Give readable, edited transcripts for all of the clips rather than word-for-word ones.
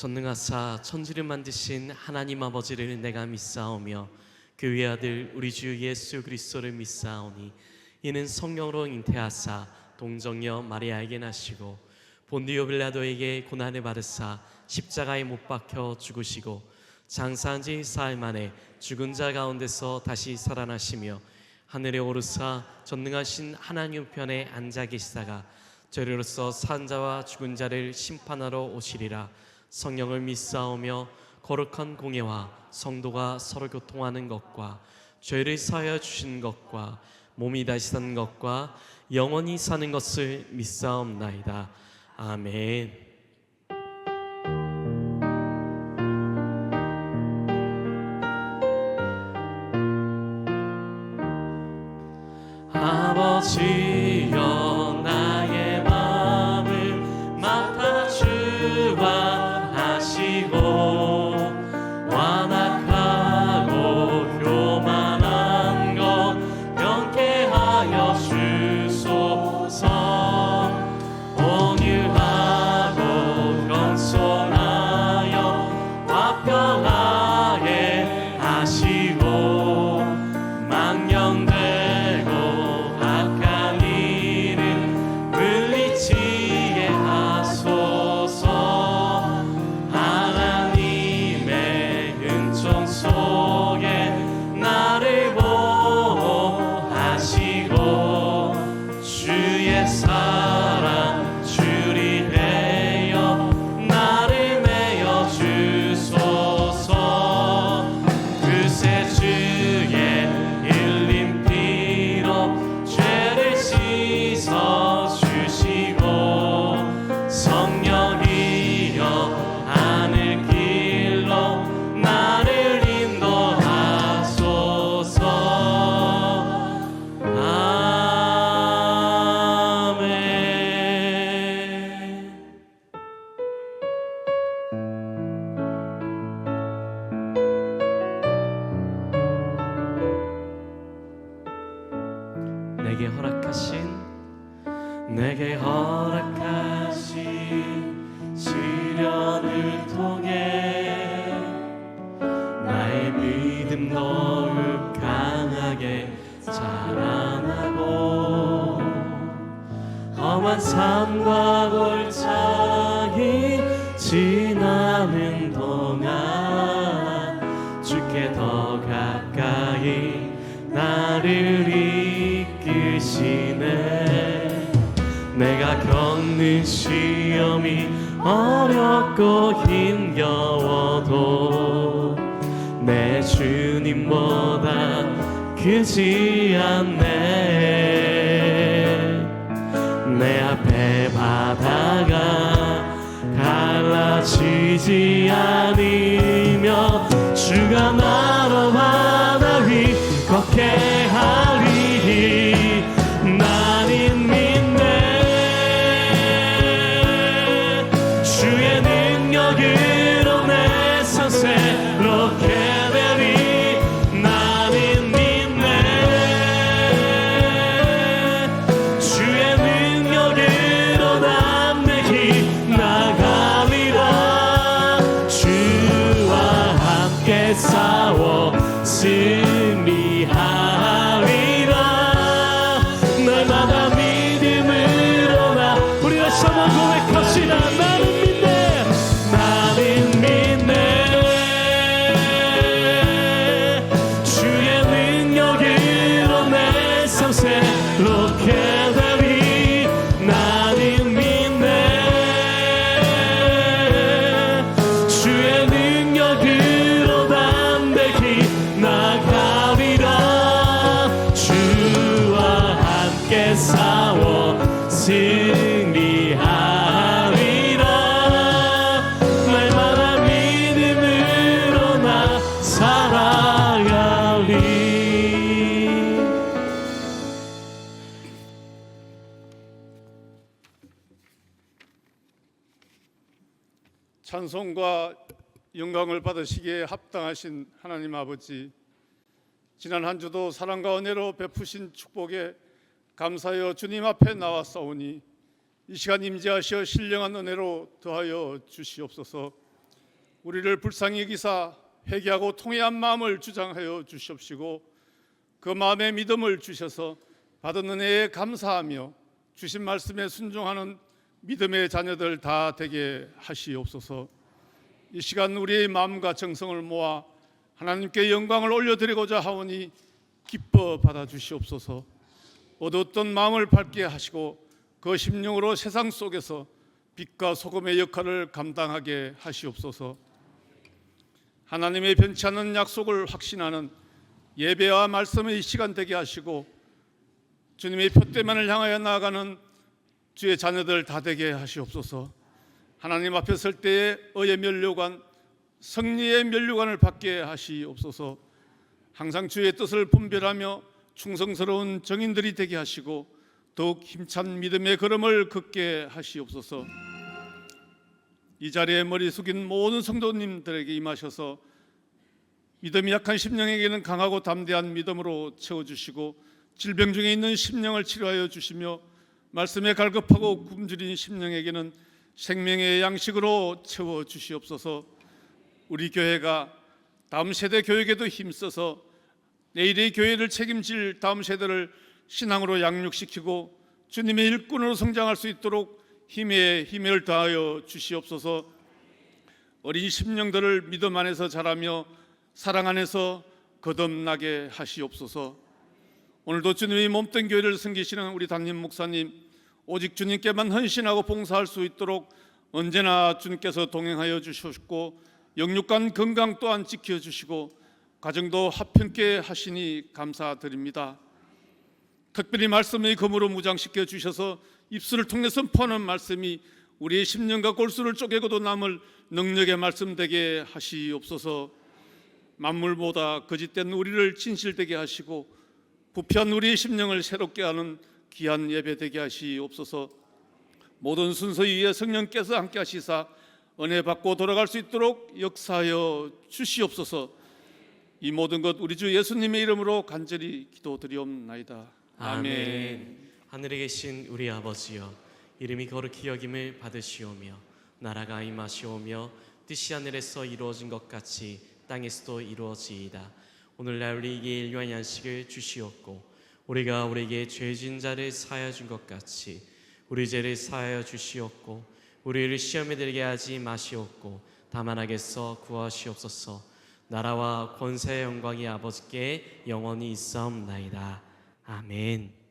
전능하사 천지를 만드신 하나님 아버지를 내가 믿사오며 그 외아들 우리 주 예수 그리스도를 믿사오니 이는 성령으로 잉태하사 동정녀 마리아에게 나시고 본디오 빌라도에게 고난을 받으사 십자가에 못 박혀 죽으시고 장사한 지 사흘 만에 죽은 자 가운데서 다시 살아나시며 하늘에 오르사 전능하신 하나님 편에 앉아 계시다가 저리로서 산 자와 죽은 자를 심판하러 오시리라. 성령을 믿사오며 거룩한 공예와 성도가 서로 교통하는 것과 죄를 사하여 주신 것과 몸이 다시 사는 것과 영원히 사는 것을 믿사옵나이다. 아멘. 아버지여 나의 마음을 맡아 주관하시고 완악하고 교만한 것 명케하여 주소서. 온유하고 겸손하여 화평하게 하시고 망령되고 악한 일은 물리치게 하소서. 하나님의 은총 속에 나를 보호하시고 주의 사랑 줄이 되어 나를 메어 주소서. 그새 주의 흘린 피로 죄를 씻어 주시고 성령이여 하늘 길로 나를 인도하소서. 아멘. 내게 허락하신 시련을 통해 나의 믿음 더욱 강하게 자라나고 험한 산과 골짜기 지나는 동안 주께 더 가까이 나를 이끄시네. 내가 겪는 시험이 어렵고 힘겨워도 내 주님보다 크지 않네. 내 앞에 바다가 갈라지지 않으며 주가 나로 바다 위 걷게 하리니 나는 믿네. 주의 능력으로 내 삶 새롭게 되리. 나는 믿네. 주의 능력으로 담대히 나가리라. 주와 함께 싸워 승리하리라. 날마다 믿음으로 나 우리 다시 한번 고백합시다. 나는 믿네. 나는 믿네. 주의 능력으로 내 삶 새롭게 되리. 나는 믿네. 주의 능력으로 담대히 나가리라. 주와 함께 싸워 승리하리라. 날마다 믿음으로 나 살아가리. 찬송과 영광을 받으시기에 합당하신 하나님 아버지, 지난 한 주도 사랑과 은혜로 베푸신 축복에 감사하여 주님 앞에 나왔사오니 이 시간 임재하시어 신령한 은혜로 더하여 주시옵소서. 우리를 불쌍히 여기사 회개하고 통회한 마음을 주장하여 주시옵시고 그 마음의 믿음을 주셔서 받은 은혜에 감사하며 주신 말씀에 순종하는 믿음의 자녀들 다 되게 하시옵소서. 이 시간 우리의 마음과 정성을 모아 하나님께 영광을 올려드리고자 하오니 기뻐 받아주시옵소서. 어두웠던 마음을 밝게 하시고 그 심령으로 세상 속에서 빛과 소금의 역할을 감당하게 하시옵소서. 하나님의 변치 않는 약속을 확신하는 예배와 말씀의 시간 되게 하시고 주님의 표대만을 향하여 나아가는 주의 자녀들 다 되게 하시옵소서. 하나님 앞에 설 때에 의의 면류관, 승리의 면류관을 받게 하시옵소서. 항상 주의 뜻을 분별하며 충성스러운 정인들이 되게 하시고 더욱 힘찬 믿음의 걸음을 걷게 하시옵소서. 이 자리에 머리 숙인 모든 성도님들에게 임하셔서 믿음이 약한 심령에게는 강하고 담대한 믿음으로 채워주시고 질병 중에 있는 심령을 치료하여 주시며 말씀에 갈급하고 굶주린 심령에게는 생명의 양식으로 채워주시옵소서. 우리 교회가 다음 세대 교육에도 힘써서 내일의 교회를 책임질 다음 세대를 신앙으로 양육시키고 주님의 일꾼으로 성장할 수 있도록 힘을 다하여 주시옵소서. 어린 심령들을 믿음 안에서 자라며 사랑 안에서 거듭나게 하시옵소서. 오늘도 주님의 몸된 교회를 섬기시는 우리 담임 목사님, 오직 주님께만 헌신하고 봉사할 수 있도록 언제나 주님께서 동행하여 주셨고 영육간 건강 또한 지켜주시고 가정도 화평케 하시니 감사드립니다. 특별히 말씀의 검으로 무장시켜 주셔서 입술을 통해 선포하는 말씀이 우리의 심령과 골수를 쪼개고도 남을 능력의 말씀 되게 하시옵소서. 만물보다 거짓된 우리를 진실되게 하시고 부패한 우리의 심령을 새롭게 하는 귀한 예배 되게 하시옵소서. 모든 순서 위에 성령께서 함께 하시사 은혜 받고 돌아갈 수 있도록 역사하여 주시옵소서. 이 모든 것 우리 주 예수님의 이름으로 간절히 기도드리옵나이다. 아멘. 하늘에 계신 우리 아버지여, 이름이 거룩히 여김을 받으시오며 나라가 임하시오며 뜻이 하늘에서 이루어진 것 같이 땅에서도 이루어지이다. 오늘날 우리에게 일용할 양식을 주시옵고 우리가 우리에게 죄 지은 자를 사하여 준 것 같이 우리 죄를 사하여 주시옵고 우리를 시험에 들게 하지 마시옵고 다만 악에서 구하시옵소서. 나라와 권세의 영광이 아버지께 영원히 있사옵나이다. 아멘.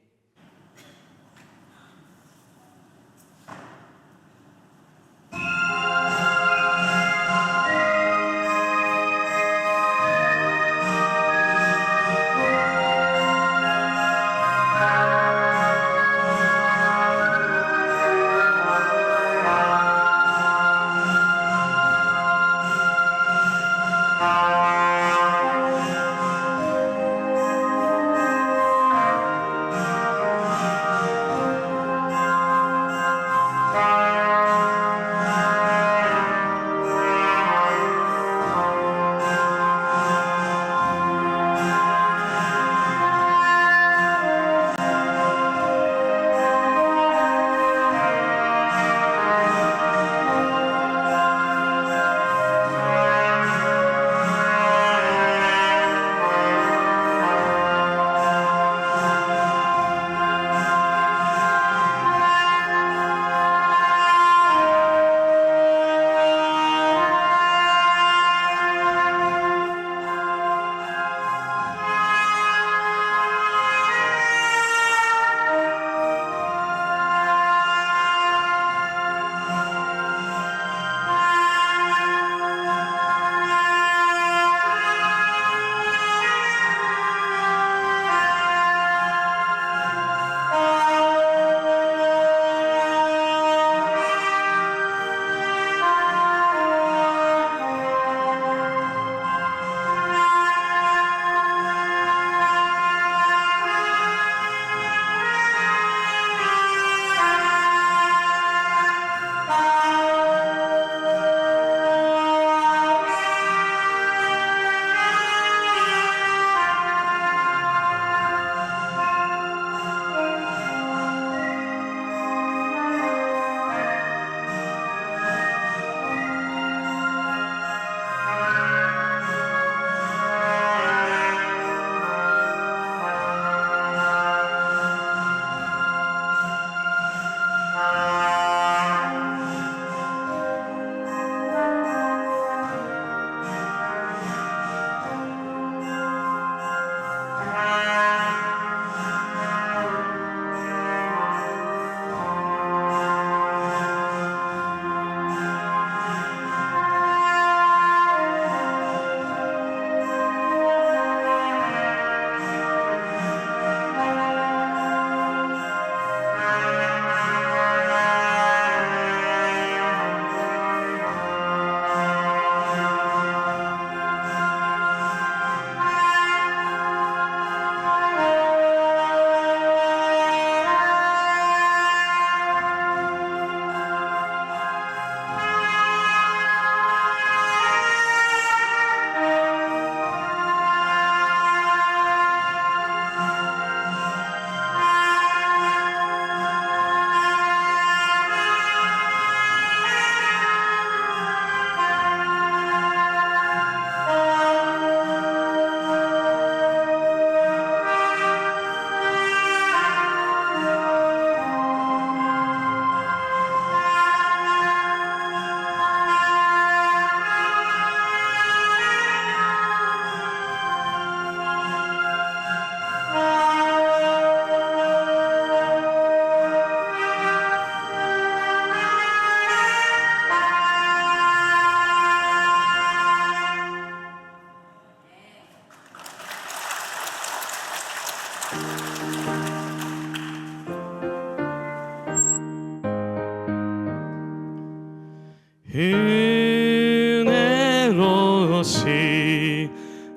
은혜로우시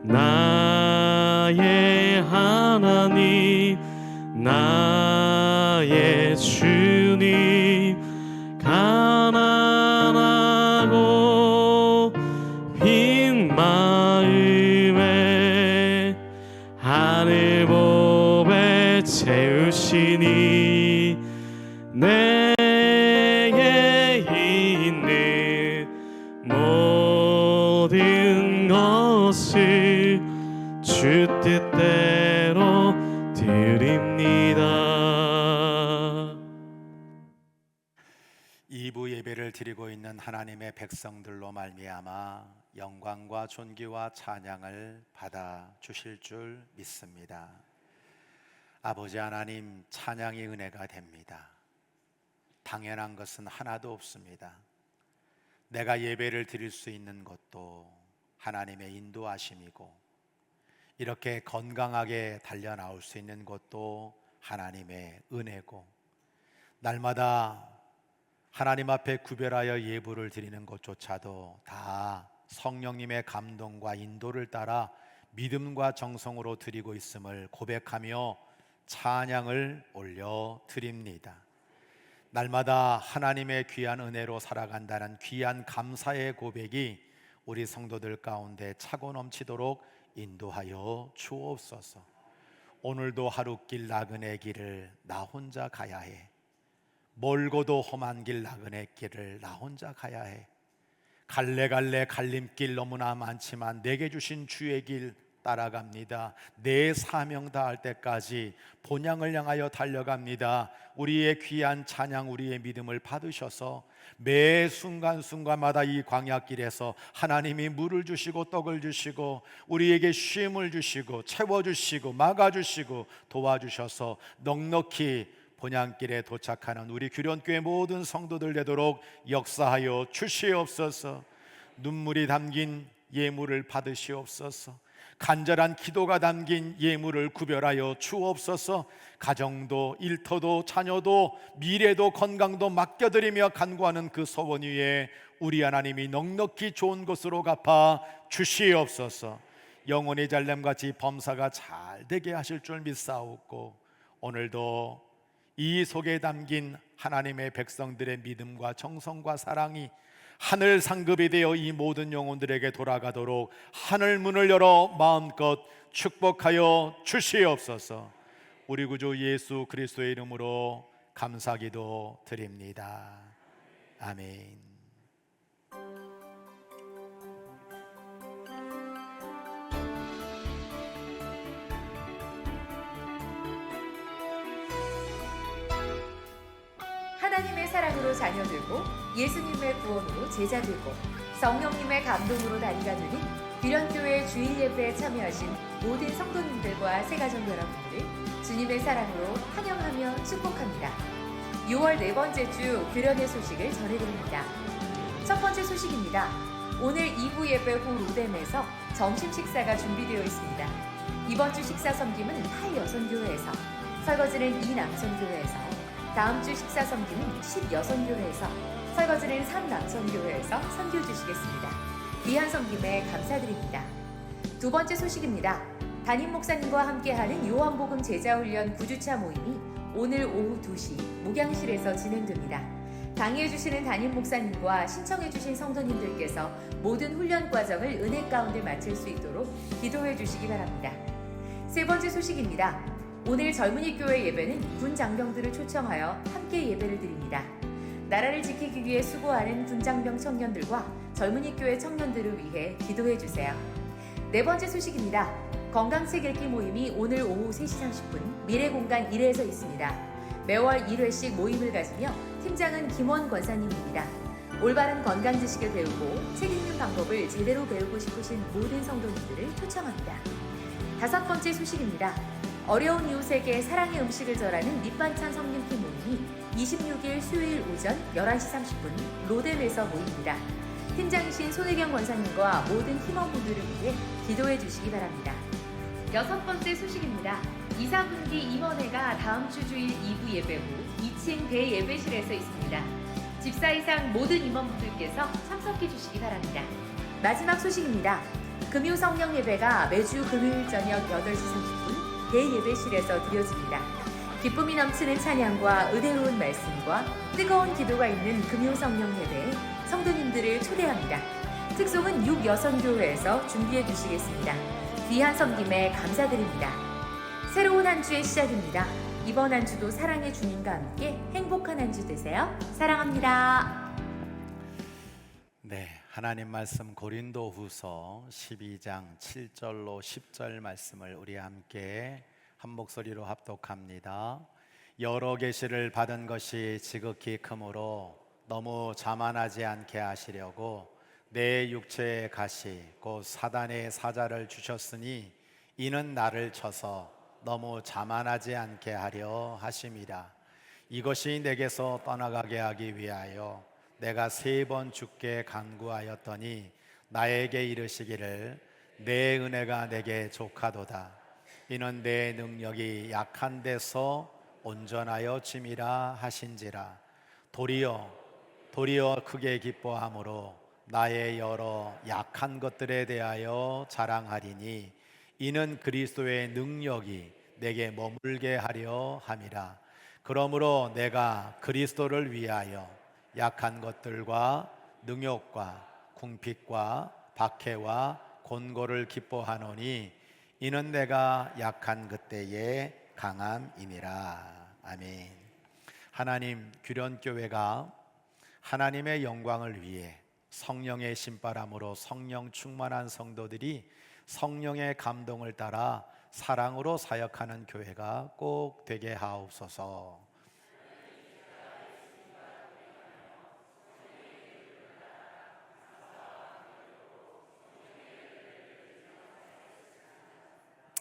나의 하나님 나의 주님 가난하고 빈 마음에 하늘 보배 채우시니 내게 있는 모든 것을 주 뜻대로 드립니다. 2부 예배를 드리고 있는 하나님의 백성들로 말미암아 영광과 존귀와 찬양을 받아 주실 줄 믿습니다. 아버지 하나님, 찬양이 은혜가 됩니다. 당연한 것은 하나도 없습니다. 내가 예배를 드릴 수 있는 것도 하나님의 인도하심이고, 이렇게 건강하게 달려나올 수 있는 것도 하나님의 은혜고, 날마다 하나님 앞에 구별하여 예불을 드리는 것조차도 다 성령님의 감동과 인도를 따라 믿음과 정성으로 드리고 있음을 고백하며 찬양을 올려 드립니다. 날마다 하나님의 귀한 은혜로 살아간다는 귀한 감사의 고백이 우리 성도들 가운데 차고 넘치도록 인도하여 주옵소서. 오늘도 하루길 나그네 길을 나 혼자 가야 해. 멀고도 험한 길 나그네 길을 나 혼자 가야 해. 갈래갈래 갈림길 너무나 많지만 내게 주신 주의 길 따라갑니다. 내 사명 다할 때까지 본향을 향하여 달려갑니다. 우리의 귀한 찬양, 우리의 믿음을 받으셔서 매 순간순간마다 이 광야길에서 하나님이 물을 주시고 떡을 주시고 우리에게 쉼을 주시고 채워주시고 막아주시고 도와주셔서 넉넉히 본향길에 도착하는 우리 규련교회 모든 성도들 되도록 역사하여 주시옵소서. 눈물이 담긴 예물을 받으시옵소서. 간절한 기도가 담긴 예물을 구별하여 주옵소서. 가정도 일터도 자녀도 미래도 건강도 맡겨드리며 간구하는 그 소원 위에 우리 하나님이 넉넉히 좋은 것으로 갚아 주시옵소서. 영혼의 잘됨같이 범사가 잘 되게 하실 줄 믿사옵고, 오늘도 이 속에 담긴 하나님의 백성들의 믿음과 정성과 사랑이 하늘 상급이 되어 이 모든 영혼들에게 돌아가도록 하늘 문을 열어 마음껏 축복하여 주시옵소서. 우리 구주 예수 그리스도의 이름으로 감사기도 드립니다. 아멘. 하나님의 사랑으로 자녀들고 예수님의 구원으로 제자들고 성령님의 감동으로 다리가 되는 규련교회 주일 예배에 참여하신 모든 성도님들과 새가족 여러분들을 주님의 사랑으로 환영하며 축복합니다. 6월 네 번째 주 규련의 소식을 전해드립니다. 첫 번째 소식입니다. 오늘 2부 예배 후 로뎀에서 점심 식사가 준비되어 있습니다. 이번 주 식사 섬김은 타이 여선교회에서, 설거지는 이 남선교회에서, 다음 주 식사 섬기는 10여선교회에서, 설거지는 3남선교회에서 선교 주시겠습니다. 귀한 섬김에 감사드립니다. 두 번째 소식입니다. 담임 목사님과 함께하는 요한복음 제자훈련 9주차 모임이 오늘 오후 2시 목양실에서 진행됩니다. 강의해주시는 담임 목사님과 신청해주신 성도님들께서 모든 훈련 과정을 은혜 가운데 마칠 수 있도록 기도해 주시기 바랍니다. 세 번째 소식입니다. 오늘 젊은이 교회 예배는 군 장병들을 초청하여 함께 예배를 드립니다. 나라를 지키기 위해 수고하는 군 장병 청년들과 젊은이 교회 청년들을 위해 기도해 주세요. 네 번째 소식입니다. 건강책 읽기 모임이 오늘 오후 3시 30분 미래공간 1회에서 있습니다. 매월 1회씩 모임을 가지며 팀장은 김원 권사님입니다. 올바른 건강 지식을 배우고 책 읽는 방법을 제대로 배우고 싶으신 모든 성도님들을 초청합니다. 다섯 번째 소식입니다. 어려운 이웃에게 사랑의 음식을 전하는 밑반찬 섬김팀 모임이 26일 수요일 오전 11시 30분 로뎀에서 모입니다. 팀장이신 손혜경 권사님과 모든 팀원분들을 위해 기도해 주시기 바랍니다. 여섯 번째 소식입니다. 이사분기 임원회가 다음 주 주일 2부 예배 후 2층 대예배실에서 있습니다. 집사이상 모든 임원분들께서 참석해 주시기 바랍니다. 마지막 소식입니다. 금요 성령 예배가 매주 금요일 저녁 8시 30분 대예배실에서 드려집니다. 기쁨이 넘치는 찬양과 은혜로운 말씀과 뜨거운 기도가 있는 금요 성령 예배에 성도님들을 초대합니다. 특송은 6여선교회에서 준비해 주시겠습니다. 귀한 섬김에 감사드립니다. 새로운 한 주의 시작입니다. 이번 한 주도 사랑의 주님과 함께 행복한 한 주 되세요. 사랑합니다. 네, 하나님 말씀 고린도후서 12장 7절로 10절 말씀을 우리 함께 한 목소리로 합독합니다. 여러 계시를 받은 것이 지극히 크므로 너무 자만하지 않게 하시려고 내 육체의 가시 곧 사단의 사자를 주셨으니 이는 나를 쳐서 너무 자만하지 않게 하려 하심이라. 이것이 내게서 떠나가게 하기 위하여 내가 3번 주께 간구하였더니 나에게 이르시기를 내 은혜가 내게 족하도다. 이는 내 능력이 약한 데서 온전하여 짐이라 하신지라. 도리어 크게 기뻐함으로 나의 여러 약한 것들에 대하여 자랑하리니 이는 그리스도의 능력이 내게 머물게 하려 함이라. 그러므로 내가 그리스도를 위하여 약한 것들과 능욕과 궁핍과 박해와 곤고를 기뻐하노니 이는 내가 약한 그때의 강함이니라. 아멘. 하나님, 규련교회가 하나님의 영광을 위해 성령의 신바람으로 성령 충만한 성도들이 성령의 감동을 따라 사랑으로 사역하는 교회가 꼭 되게 하옵소서.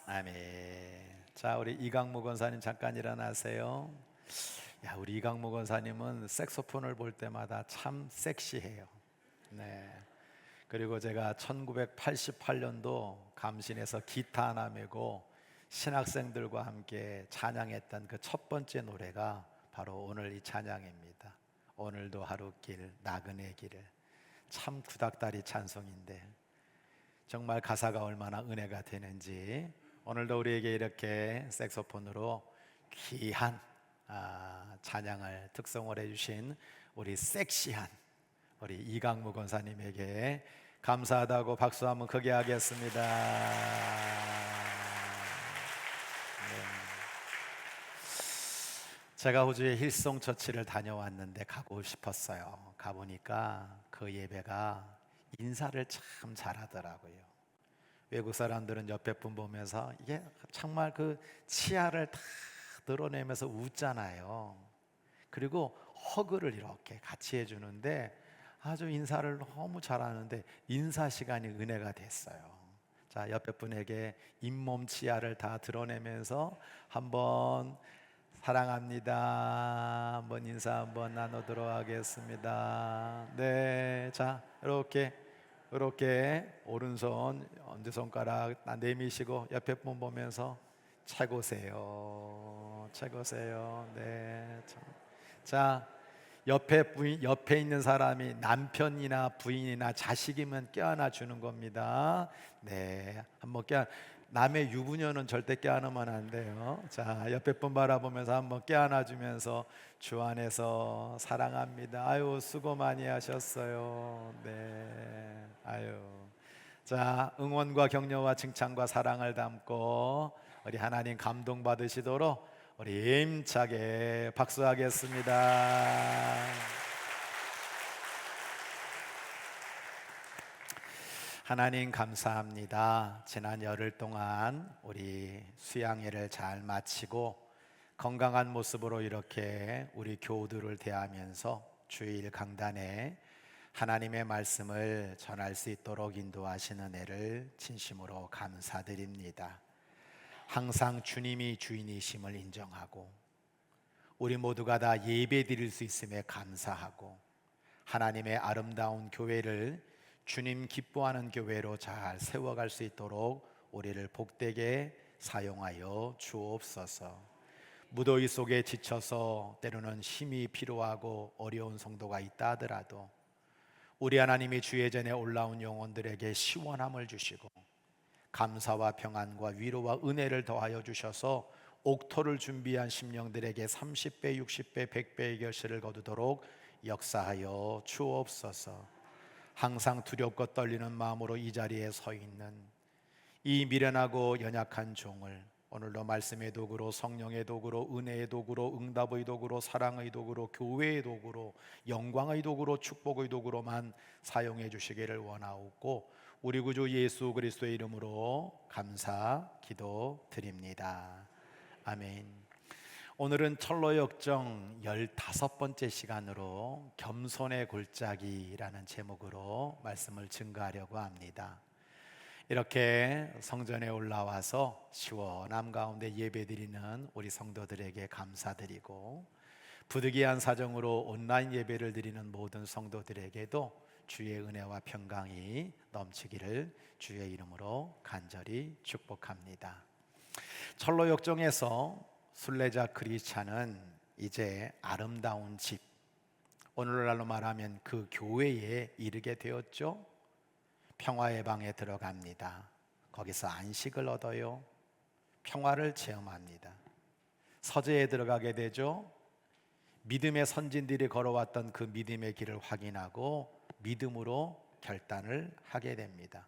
아멘. 자, 우리 이강무 권사님 잠깐 일어나세요. 야, 우리 이강무 권사님은 색소폰을 볼 때마다 참 섹시해요. 네. 그리고 제가 1988년도 감신에서 기타 하나 메고 신학생들과 함께 찬양했던 그 첫 번째 노래가 바로 오늘 이 찬양입니다. 오늘도 하루길 나그네 길을. 참 구닥다리 찬송인데 정말 가사가 얼마나 은혜가 되는지 오늘도 우리에게 이렇게 색소폰으로 귀한 찬양을 특송을 해주신 우리 섹시한 우리 이강무 권사님에게 감사하다고 박수 한번 크게 하겠습니다. 네. 제가 호주의 힐송 처치를 다녀왔는데 가고 싶었어요. 가보니까 그 예배가 인사를 참 잘하더라고요. 외국 사람들은 옆에 분 보면서 이게 정말 그 치아를 다 드러내면서 웃잖아요. 그리고 허그를 이렇게 같이 해주는데 아주 인사를 너무 잘하는데 인사 시간이 은혜가 됐어요. 자, 옆에 분에게 잇몸 치아를 다 드러내면서 한번 사랑합니다. 한번 인사 한번 나누도록 하겠습니다. 네, 자, 이렇게 오른손 엄지손가락 내미시고 옆에 분 보면서 최고세요. 네, 자. 옆에 있는 사람이 남편이나 부인이나 자식이면 껴안아 주는 겁니다. 네, 한번 남의 유부녀는 절대 껴안으면 안 돼요. 자, 옆에 분 바라보면서 한번 껴안아 주면서 주 안에서 사랑합니다. 아유, 수고 많이 하셨어요. 네, 아유. 자, 응원과 격려와 칭찬과 사랑을 담고 우리 하나님 감동 받으시도록 우리 힘차게 박수하겠습니다. 하나님 감사합니다. 지난 열흘 동안 우리 수양회를 잘 마치고 건강한 모습으로 이렇게 우리 교우들을 대하면서 주일 강단에 하나님의 말씀을 전할 수 있도록 인도하시는 은혜를 진심으로 감사드립니다. 항상 주님이 주인이심을 인정하고 우리 모두가 다 예배 드릴 수 있음에 감사하고 하나님의 아름다운 교회를 주님 기뻐하는 교회로 잘 세워갈 수 있도록 우리를 복되게 사용하여 주옵소서. 무더위 속에 지쳐서 때로는 힘이 필요하고 어려운 성도가 있다 하더라도 우리 하나님이 주의 전에 올라온 영혼들에게 시원함을 주시고 감사와 평안과 위로와 은혜를 더하여 주셔서 옥토를 준비한 심령들에게 30배, 60배, 100배의 결실을 거두도록 역사하여 주옵소서. 항상 두렵고 떨리는 마음으로 이 자리에 서 있는 이 미련하고 연약한 종을 오늘도 말씀의 도구로, 성령의 도구로, 은혜의 도구로, 응답의 도구로, 사랑의 도구로, 교회의 도구로, 영광의 도구로, 축복의 도구로만 사용해 주시기를 원하옵고 우리 구주 예수 그리스도의 이름으로 감사 기도드립니다. 아멘. 오늘은 철로역정 15번째 시간으로 겸손의 골짜기라는 제목으로 말씀을 증거하려고 합니다. 이렇게 성전에 올라와서 시원함 가운데 예배드리는 우리 성도들에게 감사드리고 부득이한 사정으로 온라인 예배를 드리는 모든 성도들에게도 주의 은혜와 평강이 넘치기를 주의 이름으로 간절히 축복합니다. 철로역정에서 순례자 크리스찬은 이제 아름다운 집, 오늘날로 말하면 그 교회에 이르게 되었죠. 평화의 방에 들어갑니다. 거기서 안식을 얻어요. 평화를 체험합니다. 서재에 들어가게 되죠. 믿음의 선진들이 걸어왔던 그 믿음의 길을 확인하고 믿음으로 결단을 하게 됩니다.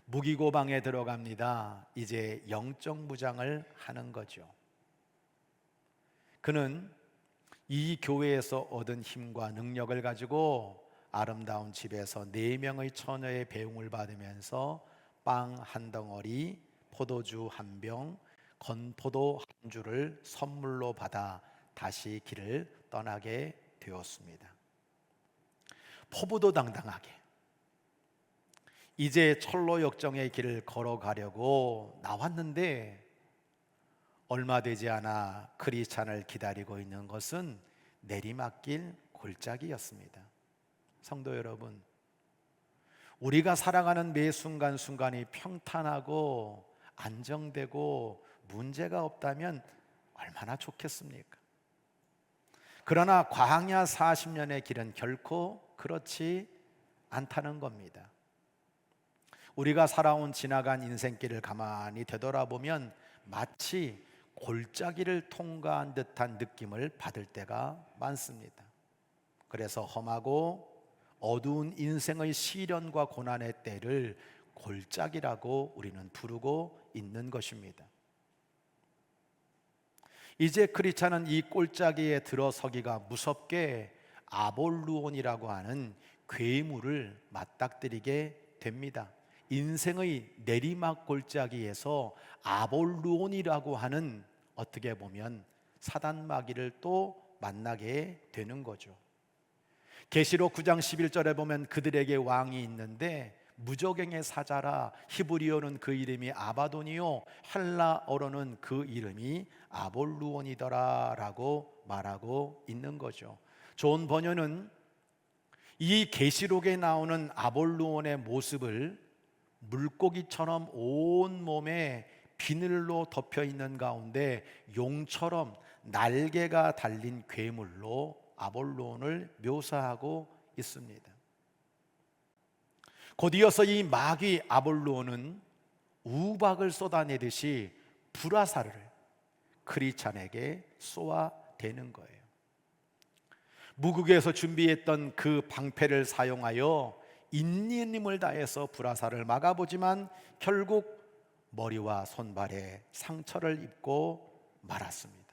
무기고방에 들어갑니다. 이제 영적 무장을 하는 거죠. 그는 이 교회에서 얻은 힘과 능력을 가지고 아름다운 집에서 4명의 처녀의 배웅을 받으면서 빵 한 덩어리, 포도주 한 병, 건포도 한 주를 선물로 받아 다시 길을 떠나게 되었습니다. 포부도 당당하게 이제 철로역정의 길을 걸어가려고 나왔는데 얼마 되지 않아 크리스찬을 기다리고 있는 것은 내리막길 골짜기였습니다. 성도 여러분, 우리가 살아가는 매 순간순간이 평탄하고 안정되고 문제가 없다면 얼마나 좋겠습니까? 그러나 광야 40년의 길은 결코 그렇지 않다는 겁니다. 우리가 살아온 지나간 인생길을 가만히 되돌아보면 마치 골짜기를 통과한 듯한 느낌을 받을 때가 많습니다. 그래서 험하고 어두운 인생의 시련과 고난의 때를 골짜기라고 우리는 부르고 있는 것입니다. 이제 크리스찬은 이 골짜기에 들어서기가 무섭게 아볼루온이라고 하는 괴물을 맞닥뜨리게 됩니다. 인생의 내리막 골짜기에서 아볼루온이라고 하는 어떻게 보면 사단 마귀를 또 만나게 되는 거죠. 계시록 9장 11절에 보면 그들에게 왕이 있는데 무저갱의 사자라, 히브리어는 그 이름이 아바돈이요 헬라어로는 그 이름이 아볼루온이더라 라고 말하고 있는 거죠. 존 번연은 이 계시록에 나오는 아볼루온의 모습을 물고기처럼 온몸에 비늘로 덮여 있는 가운데 용처럼 날개가 달린 괴물로 아볼론을 묘사하고 있습니다. 곧이어서 이 마귀 아볼론은 우박을 쏟아내듯이 불화살을 크리스찬에게 쏘아대는 거예요. 무국에서 준비했던 그 방패를 사용하여 있는 힘을 다해서 불화살을 막아보지만 결국 머리와 손발에 상처를 입고 말았습니다.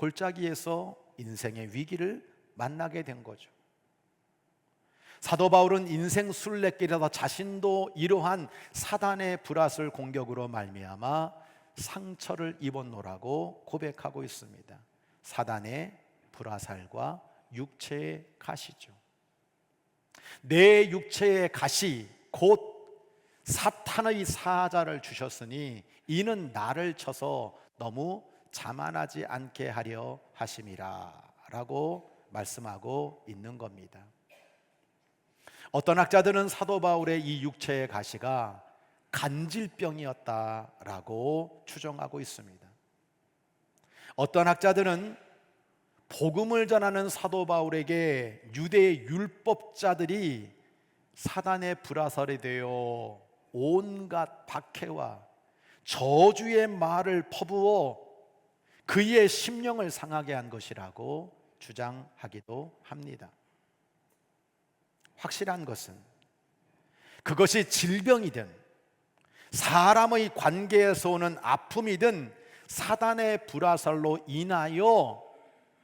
골짜기에서 인생의 위기를 만나게 된 거죠. 사도 바울은 인생 순례길에서 자신도 이러한 사단의 불화살 공격으로 말미암아 상처를 입었노라고 고백하고 있습니다. 사단의 불화살과 육체의 가시죠. 내 육체의 가시 곧 사탄의 사자를 주셨으니 이는 나를 쳐서 너무 자만하지 않게 하려 하심이라 라고 말씀하고 있는 겁니다. 어떤 학자들은 사도 바울의 이 육체의 가시가 간질병이었다라고 추정하고 있습니다. 어떤 학자들은 복음을 전하는 사도 바울에게 유대 율법자들이 사단의 불화살이 되어 온갖 박해와 저주의 말을 퍼부어 그의 심령을 상하게 한 것이라고 주장하기도 합니다. 확실한 것은 그것이 질병이든 사람의 관계에서 오는 아픔이든 사단의 불화살로 인하여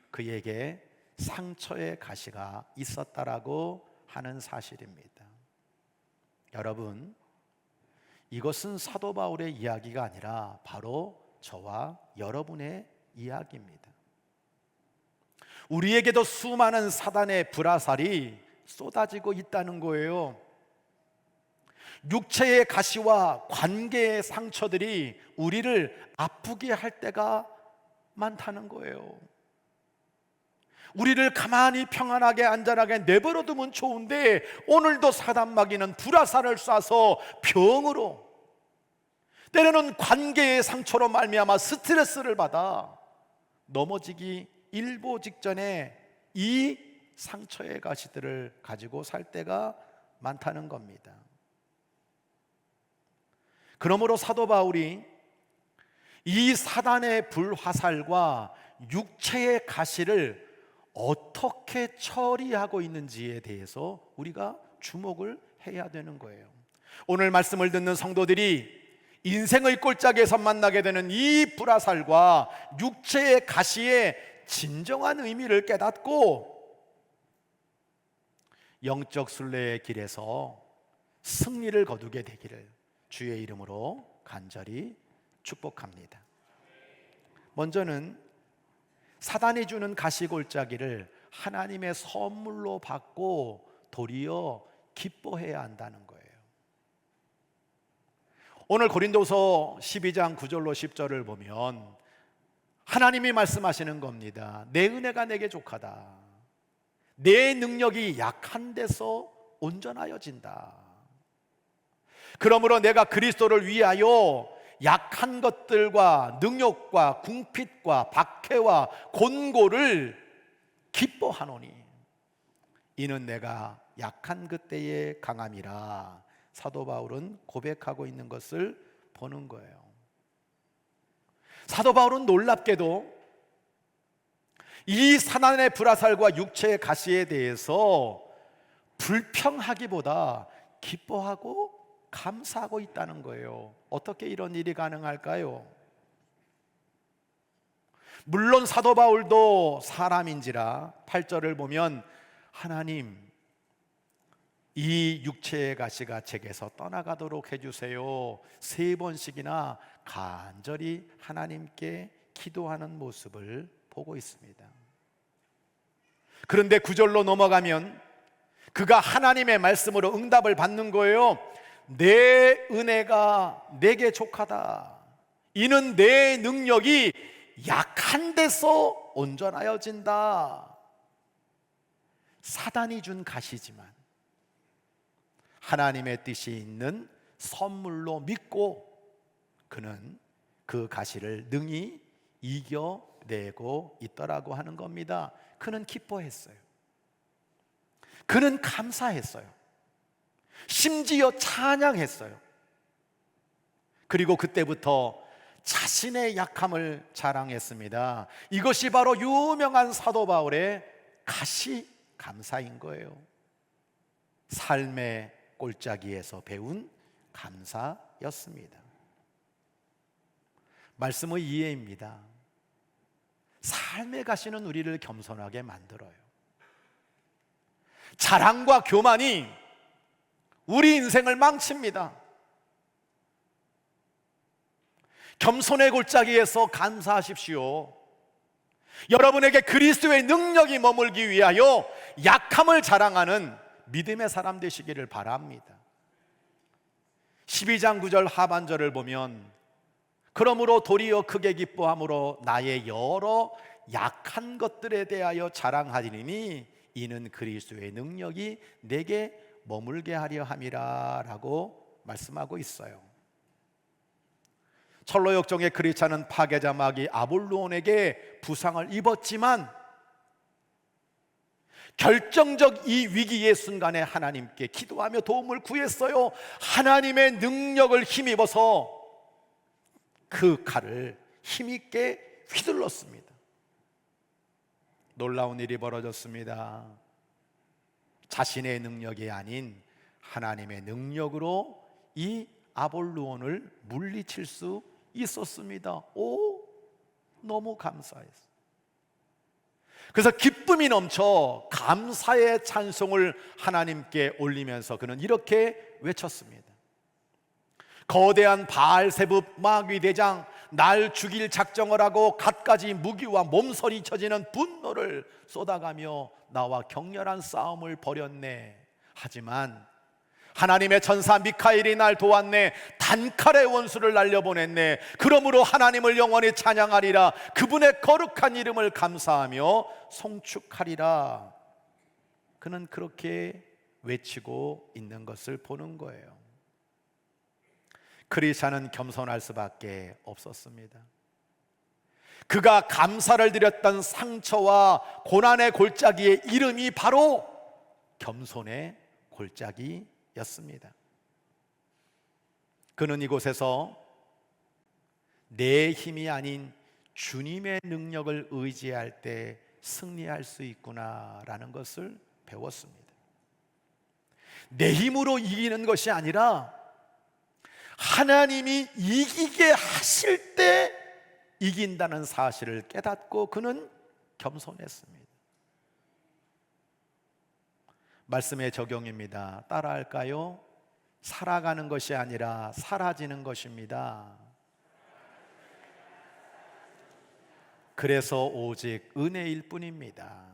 그에게 상처의 가시가 있었다라고 하는 사실입니다. 여러분, 이것은 사도 바울의 이야기가 아니라 바로 저와 여러분의 이야기입니다. 우리에게도 수많은 사단의 불화살이 쏟아지고 있다는 거예요. 육체의 가시와 관계의 상처들이 우리를 아프게 할 때가 많다는 거예요. 우리를 가만히 평안하게 안전하게 내버려 두면 좋은데 오늘도 사단마귀는 불화살을 쏴서 병으로, 때로는 관계의 상처로 말미암아 스트레스를 받아 넘어지기 일보 직전에 이 상처의 가시들을 가지고 살 때가 많다는 겁니다. 그러므로 사도 바울이 이 사단의 불화살과 육체의 가시를 어떻게 처리하고 있는지에 대해서 우리가 주목을 해야 되는 거예요. 오늘 말씀을 듣는 성도들이 인생의 꼴짝에서 만나게 되는 이 불화살과 육체의 가시의 진정한 의미를 깨닫고 영적 순례의 길에서 승리를 거두게 되기를 주의 이름으로 간절히 축복합니다. 먼저는 사단이 주는 가시골짜기를 하나님의 선물로 받고 도리어 기뻐해야 한다는 거예요. 오늘 고린도서 12장 9절로 10절을 보면 하나님이 말씀하시는 겁니다. 내 은혜가 내게 족하다. 내 능력이 약한 데서 온전하여진다. 그러므로 내가 그리스도를 위하여 약한 것들과 능욕과 궁핍과 박해와 곤고를 기뻐하노니 이는 내가 약한 그때의 강함이라. 사도 바울은 고백하고 있는 것을 보는 거예요. 사도 바울은 놀랍게도 이 사단의 불화살과 육체의 가시에 대해서 불평하기보다 기뻐하고 감사하고 있다는 거예요. 어떻게 이런 일이 가능할까요? 물론 사도 바울도 사람인지라 8절을 보면 하나님, 이 육체의 가시가 제게서 떠나가도록 해주세요. 3번씩이나 간절히 하나님께 기도하는 모습을 보고 있습니다. 그런데 9절로 넘어가면 그가 하나님의 말씀으로 응답을 받는 거예요. 내 은혜가 내게 족하다. 이는 내 능력이 약한 데서 온전하여진다. 사단이 준 가시지만 하나님의 뜻이 있는 선물로 믿고 그는 그 가시를 능히 이겨내고 있더라고 하는 겁니다. 그는 기뻐했어요. 그는 감사했어요. 심지어 찬양했어요. 그리고 그때부터 자신의 약함을 자랑했습니다. 이것이 바로 유명한 사도 바울의 가시 감사인 거예요. 삶의 꼴짜기에서 배운 감사였습니다. 말씀의 이해입니다. 삶의 가시는 우리를 겸손하게 만들어요. 자랑과 교만이 우리 인생을 망칩니다. 겸손의 골짜기에서 감사하십시오. 여러분에게 그리스도의 능력이 머물기 위하여 약함을 자랑하는 믿음의 사람 되시기를 바랍니다. 12장 9절 하반절을 보면 그러므로 도리어 크게 기뻐함으로 나의 여러 약한 것들에 대하여 자랑하리니 이는 그리스도의 능력이 내게 머물게 하려 함이라 라고 말씀하고 있어요. 철로 역정의 크리스찬은 파괴자 마귀 아볼로온에게 부상을 입었지만 결정적 이 위기의 순간에 하나님께 기도하며 도움을 구했어요. 하나님의 능력을 힘입어서 그 칼을 힘있게 휘둘렀습니다. 놀라운 일이 벌어졌습니다. 자신의 능력이 아닌 하나님의 능력으로 이 아볼로온을 물리칠 수 있었습니다. 오, 너무 감사했어요. 그래서 기쁨이 넘쳐 감사의 찬송을 하나님께 올리면서 그는 이렇게 외쳤습니다. 거대한 바알세붑 마귀 대장, 날 죽일 작정을 하고 갖가지 무기와 몸서리 쳐지는 분노를 쏟아가며 나와 격렬한 싸움을 벌였네. 하지만 하나님의 천사 미카엘이 날 도왔네. 단칼의 원수를 날려보냈네. 그러므로 하나님을 영원히 찬양하리라. 그분의 거룩한 이름을 감사하며 송축하리라. 그는 그렇게 외치고 있는 것을 보는 거예요. 크리스찬은 겸손할 수밖에 없었습니다. 그가 감사를 드렸던 상처와 고난의 골짜기의 이름이 바로 겸손의 골짜기였습니다. 그는 이곳에서 내 힘이 아닌 주님의 능력을 의지할 때 승리할 수 있구나라는 것을 배웠습니다. 내 힘으로 이기는 것이 아니라 하나님이 이기게 하실 때 이긴다는 사실을 깨닫고 그는 겸손했습니다. 말씀의 적용입니다. 따라할까요? 살아가는 것이 아니라 사라지는 것입니다. 그래서 오직 은혜일 뿐입니다.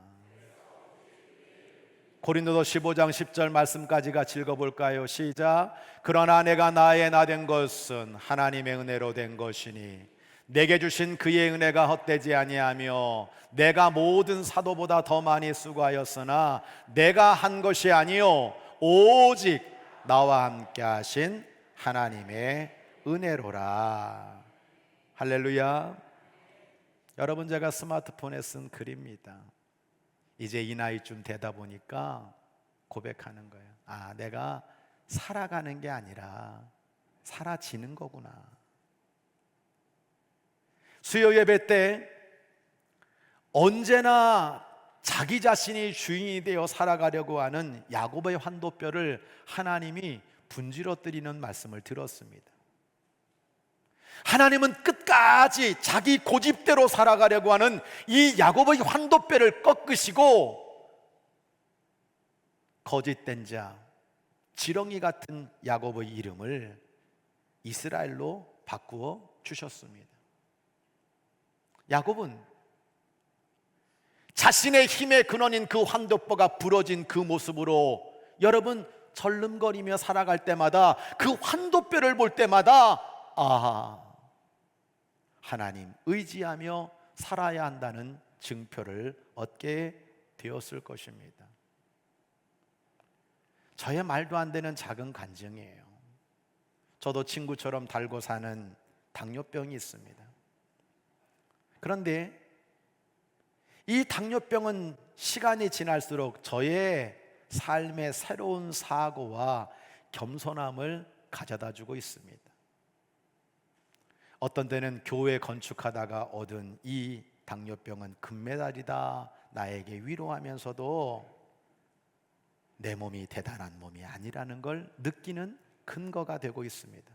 고린도서 15장 10절 말씀까지 같이 읽어볼까요? 시작. 그러나 내가 나의 나 된 것은 하나님의 은혜로 된 것이니 내게 주신 그의 은혜가 헛되지 아니하며 내가 모든 사도보다 더 많이 수고하였으나 내가 한 것이 아니요 오직 나와 함께 하신 하나님의 은혜로라. 할렐루야. 여러분, 제가 스마트폰에 쓴 글입니다. 이제 이 나이쯤 되다 보니까 고백하는 거예요. 아, 내가 살아가는 게 아니라 사라지는 거구나. 수요 예배 때 언제나 자기 자신이 주인이 되어 살아가려고 하는 야곱의 환도뼈를 하나님이 분지러뜨리는 말씀을 들었습니다. 하나님은 끝까지 자기 고집대로 살아가려고 하는 이 야곱의 환도뼈를 꺾으시고 거짓된 자, 지렁이 같은 야곱의 이름을 이스라엘로 바꾸어 주셨습니다. 야곱은 자신의 힘의 근원인 그 환도뼈가 부러진 그 모습으로 여러분 절름거리며 살아갈 때마다 그 환도뼈를 볼 때마다 아, 하나님 의지하며 살아야 한다는 증표를 얻게 되었을 것입니다. 저의 말도 안 되는 작은 간증이에요. 저도 친구처럼 달고 사는 당뇨병이 있습니다. 그런데 이 당뇨병은 시간이 지날수록 저의 삶의 새로운 사고와 겸손함을 가져다 주고 있습니다. 어떤 때는 교회 건축하다가 얻은 이 당뇨병은 금메달이다 나에게 위로하면서도 내 몸이 대단한 몸이 아니라는 걸 느끼는 근거가 되고 있습니다.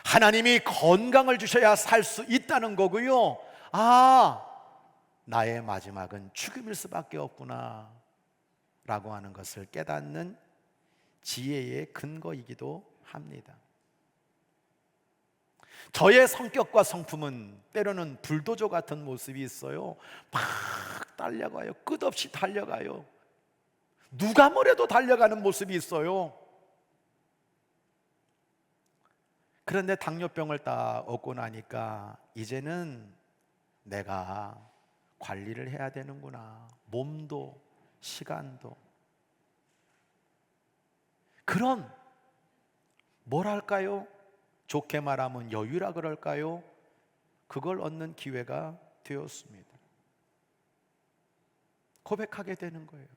하나님이 건강을 주셔야 살 수 있다는 거고요. 아, 나의 마지막은 죽음일 수밖에 없구나 라고 하는 것을 깨닫는 지혜의 근거이기도 합니다. 저의 성격과 성품은 때로는 불도저 같은 모습이 있어요. 막 달려가요. 끝없이 달려가요. 누가 뭐래도 달려가는 모습이 있어요. 그런데 당뇨병을 딱 얻고 나니까 이제는 내가 관리를 해야 되는구나. 몸도 시간도. 그런 뭐랄까요? 좋게 말하면 여유라 그럴까요? 그걸 얻는 기회가 되었습니다. 고백하게 되는 거예요.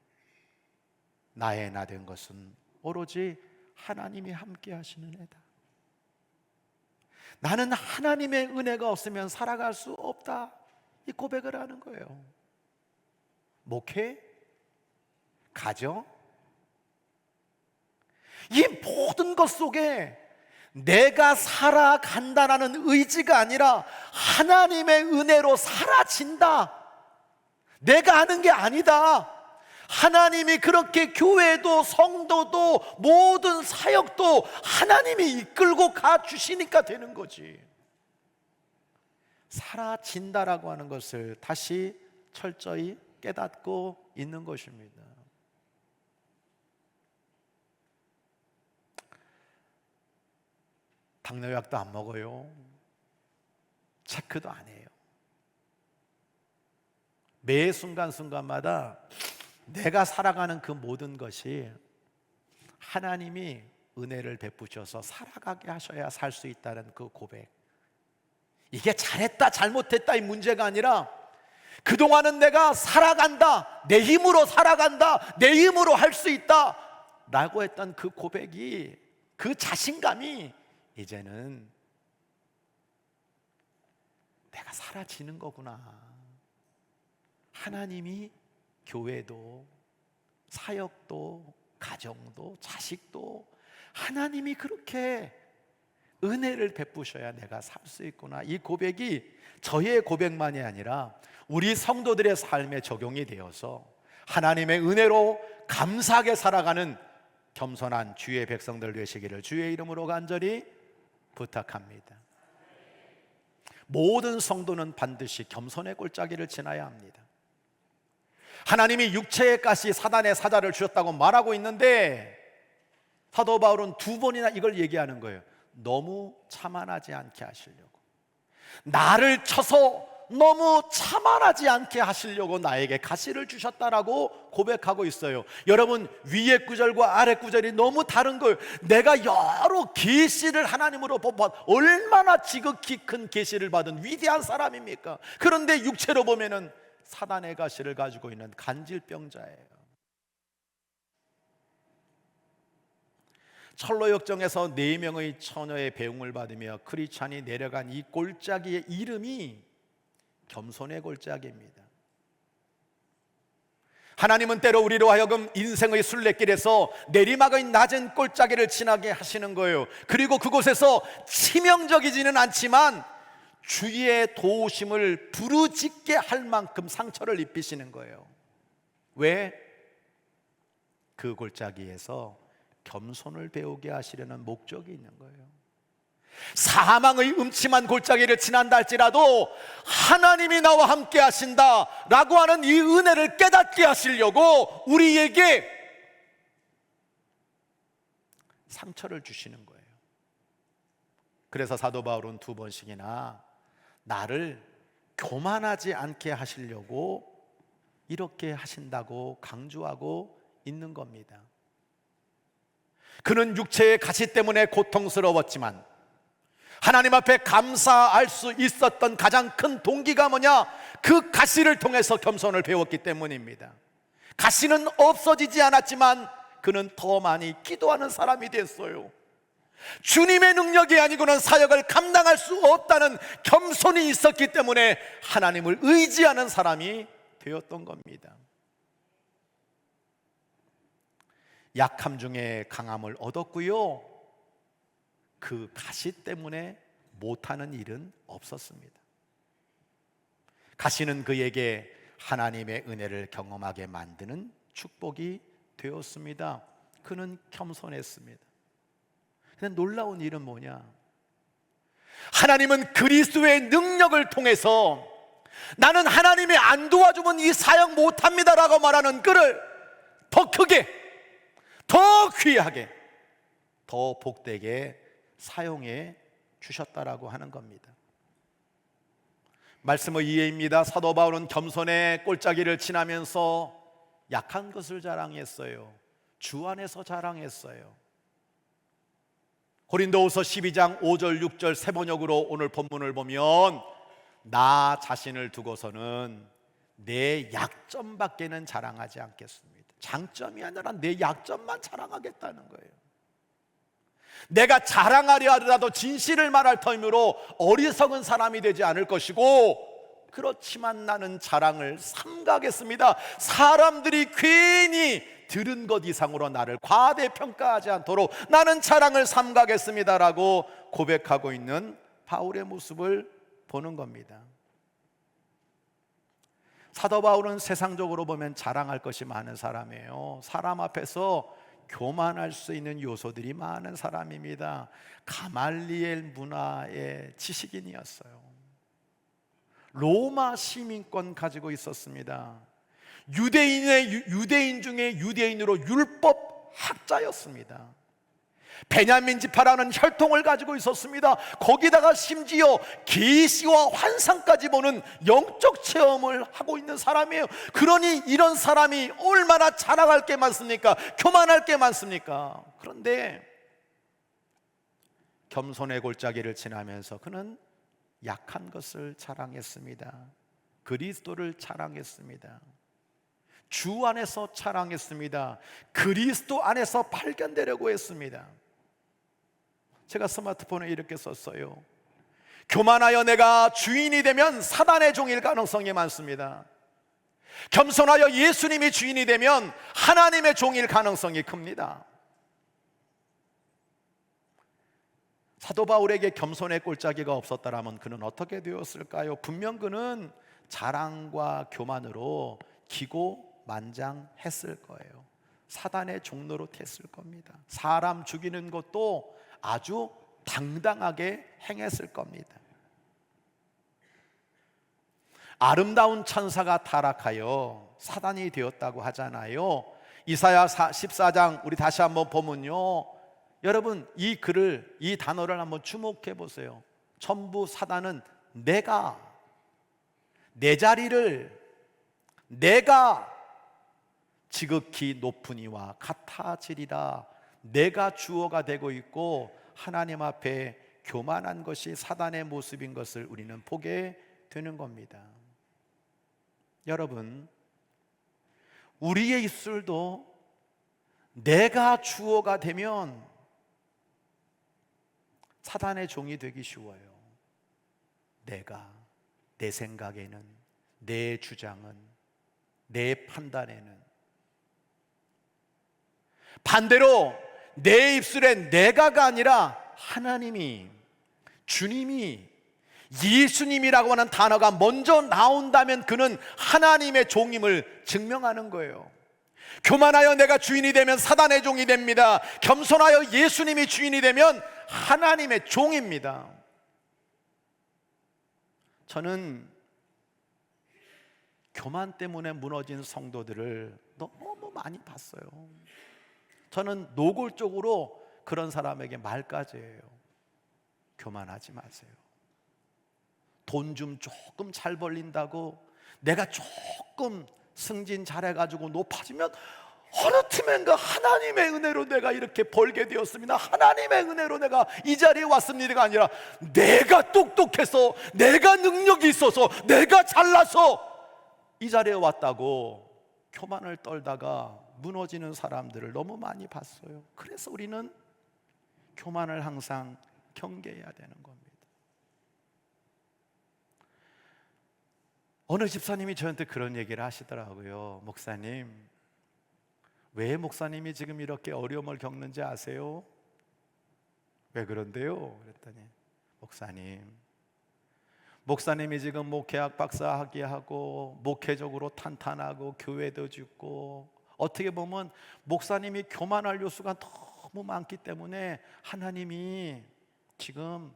나의 나 된 것은 오로지 하나님이 함께 하시는 애다. 나는 하나님의 은혜가 없으면 살아갈 수 없다. 이 고백을 하는 거예요. 목회, 가정, 이 모든 것 속에 내가 살아간다라는 의지가 아니라 하나님의 은혜로 사라진다. 내가 하는 게 아니다. 하나님이 그렇게 교회도 성도도 모든 사역도 하나님이 이끌고 가주시니까 되는 거지. 사라진다라고 하는 것을 다시 철저히 깨닫고 있는 것입니다. 당뇨약도 안 먹어요. 체크도 안 해요. 매 순간순간마다 내가 살아가는 그 모든 것이 하나님이 은혜를 베푸셔서 살아가게 하셔야 살 수 있다는 그 고백. 이게 잘했다 잘못했다 이 문제가 아니라 그동안은 내가 살아간다, 내 힘으로 살아간다, 내 힘으로 할 수 있다 라고 했던 그 고백이, 그 자신감이 이제는 내가 사라지는 거구나. 하나님이 교회도 사역도 가정도 자식도 하나님이 그렇게 은혜를 베푸셔야 내가 살 수 있구나. 이 고백이 저의 고백만이 아니라 우리 성도들의 삶에 적용이 되어서 하나님의 은혜로 감사하게 살아가는 겸손한 주의 백성들 되시기를 주의 이름으로 간절히 부탁합니다. 모든 성도는 반드시 겸손의 골짜기를 지나야 합니다. 하나님이 육체의 가시 사단의 사자를 주셨다고 말하고 있는데 사도 바울은 두 번이나 이걸 얘기하는 거예요. 너무 자만하지 않게 하시려고, 나를 쳐서 너무 자만하지 않게 하시려고 나에게 가시를 주셨다라고 고백하고 있어요. 여러분, 위의 구절과 아래 구절이 너무 다른 거예요. 내가 여러 계시를 하나님으로 받아 얼마나 지극히 큰 계시를 받은 위대한 사람입니까? 그런데 육체로 보면은 사단의 가시를 가지고 있는 간질병자예요. 철로역정에서 4명의 처녀의 배웅을 받으며 크리스찬이 내려간 이 골짜기의 이름이 겸손의 골짜기입니다. 하나님은 때로 우리로 하여금 인생의 순례길에서 내리막의 낮은 골짜기를 지나게 하시는 거예요. 그리고 그곳에서 치명적이지는 않지만 주의 도우심을 부르짖게 할 만큼 상처를 입히시는 거예요. 왜? 그 골짜기에서 겸손을 배우게 하시려는 목적이 있는 거예요. 사망의 음침한 골짜기를 지난다 할지라도 하나님이 나와 함께 하신다 라고 하는 이 은혜를 깨닫게 하시려고 우리에게 상처를 주시는 거예요. 그래서 사도 바울은 2번씩이나 나를 교만하지 않게 하시려고 이렇게 하신다고 강조하고 있는 겁니다. 그는 육체의 가시 때문에 고통스러웠지만 하나님 앞에 감사할 수 있었던 가장 큰 동기가 뭐냐? 그 가시를 통해서 겸손을 배웠기 때문입니다. 가시는 없어지지 않았지만 그는 더 많이 기도하는 사람이 됐어요. 주님의 능력이 아니고는 사역을 감당할 수 없다는 겸손이 있었기 때문에 하나님을 의지하는 사람이 되었던 겁니다. 약함 중에 강함을 얻었고요, 그 가시 때문에 못하는 일은 없었습니다. 가시는 그에게 하나님의 은혜를 경험하게 만드는 축복이 되었습니다. 그는 겸손했습니다. 근데 놀라운 일은 뭐냐? 하나님은 그리스도의 능력을 통해서 나는 하나님이 안 도와주면 이 사역 못합니다라고 말하는 그를 더 크게, 더 귀하게, 더 복되게 사용해 주셨다라고 하는 겁니다. 말씀의 이해입니다. 사도 바울은 겸손의 골짜기를 지나면서 약한 것을 자랑했어요. 주 안에서 자랑했어요. 고린도후서 12장 5절 6절 세 번역으로 오늘 본문을 보면 나 자신을 두고서는 내 약점밖에는 자랑하지 않겠습니다. 장점이 아니라 내 약점만 자랑하겠다는 거예요. 내가 자랑하려 하더라도 진실을 말할 터이므로 어리석은 사람이 되지 않을 것이고, 그렇지만 나는 자랑을 삼가겠습니다. 사람들이 괜히 들은 것 이상으로 나를 과대평가하지 않도록 나는 자랑을 삼가겠습니다라고 고백하고 있는 바울의 모습을 보는 겁니다. 사도 바울은 세상적으로 보면 자랑할 것이 많은 사람이에요. 사람 앞에서 교만할 수 있는 요소들이 많은 사람입니다. 가말리엘 문화의 지식인이었어요. 로마 시민권 가지고 있었습니다. 유대인 중에 유대인으로 율법 학자였습니다. 베냐민 지파라는 혈통을 가지고 있었습니다. 거기다가 심지어 계시와 환상까지 보는 영적 체험을 하고 있는 사람이에요. 그러니 이런 사람이 얼마나 자랑할 게 많습니까? 교만할 게 많습니까? 그런데 겸손의 골짜기를 지나면서 그는 약한 것을 자랑했습니다. 그리스도를 자랑했습니다. 주 안에서 자랑했습니다. 그리스도 안에서 발견되려고 했습니다. 제가 스마트폰에 이렇게 썼어요. 교만하여 내가 주인이 되면 사단의 종일 가능성이 많습니다. 겸손하여 예수님이 주인이 되면 하나님의 종일 가능성이 큽니다. 사도 바울에게 겸손의 골짜기가 없었다면 그는 어떻게 되었을까요? 분명 그는 자랑과 교만으로 기고만장했을 거예요. 사단의 종로로 됐을 겁니다. 사람 죽이는 것도 아주 당당하게 행했을 겁니다. 아름다운 천사가 타락하여 사단이 되었다고 하잖아요. 이사야 14장 우리 다시 한번 보면요, 여러분 이 글을, 이 단어를 한번 주목해 보세요. 전부 사단은 내가 내 자리를 내가 지극히 높으니와 같아지리라, 내가 주어가 되고 있고 하나님 앞에 교만한 것이 사단의 모습인 것을 우리는 보게 되는 겁니다. 여러분, 우리의 입술도 내가 주어가 되면 사단의 종이 되기 쉬워요. 내가, 내 생각에는, 내 주장은, 내 판단에는. 반대로 내 입술에 내가가 아니라 하나님이, 주님이, 예수님이라고 하는 단어가 먼저 나온다면 그는 하나님의 종임을 증명하는 거예요. 교만하여 내가 주인이 되면 사단의 종이 됩니다. 겸손하여 예수님이 주인이 되면 하나님의 종입니다. 저는 교만 때문에 무너진 성도들을 너무 많이 봤어요. 저는 노골적으로 그런 사람에게 말까지 해요. 교만하지 마세요. 돈 좀 조금 잘 벌린다고 내가 조금 승진 잘해가지고 높아지면 어느 틈엔가 하나님의 은혜로 내가 이렇게 벌게 되었습니다, 하나님의 은혜로 내가 이 자리에 왔습니다가 아니라 내가 똑똑해서, 내가 능력이 있어서, 내가 잘나서 이 자리에 왔다고 교만을 떨다가 무너지는 사람들을 너무 많이 봤어요. 그래서 우리는 교만을 항상 경계해야 되는 겁니다. 어느 집사님이 저한테 그런 얘기를 하시더라고요. 목사님, 왜 목사님이 지금 이렇게 어려움을 겪는지 아세요? 왜 그런데요? 그랬더니 목사님이 지금 목회학 박사 학위하고 목회적으로 탄탄하고 교회도 짓고, 어떻게 보면 목사님이 교만할 요소가 너무 많기 때문에 하나님이 지금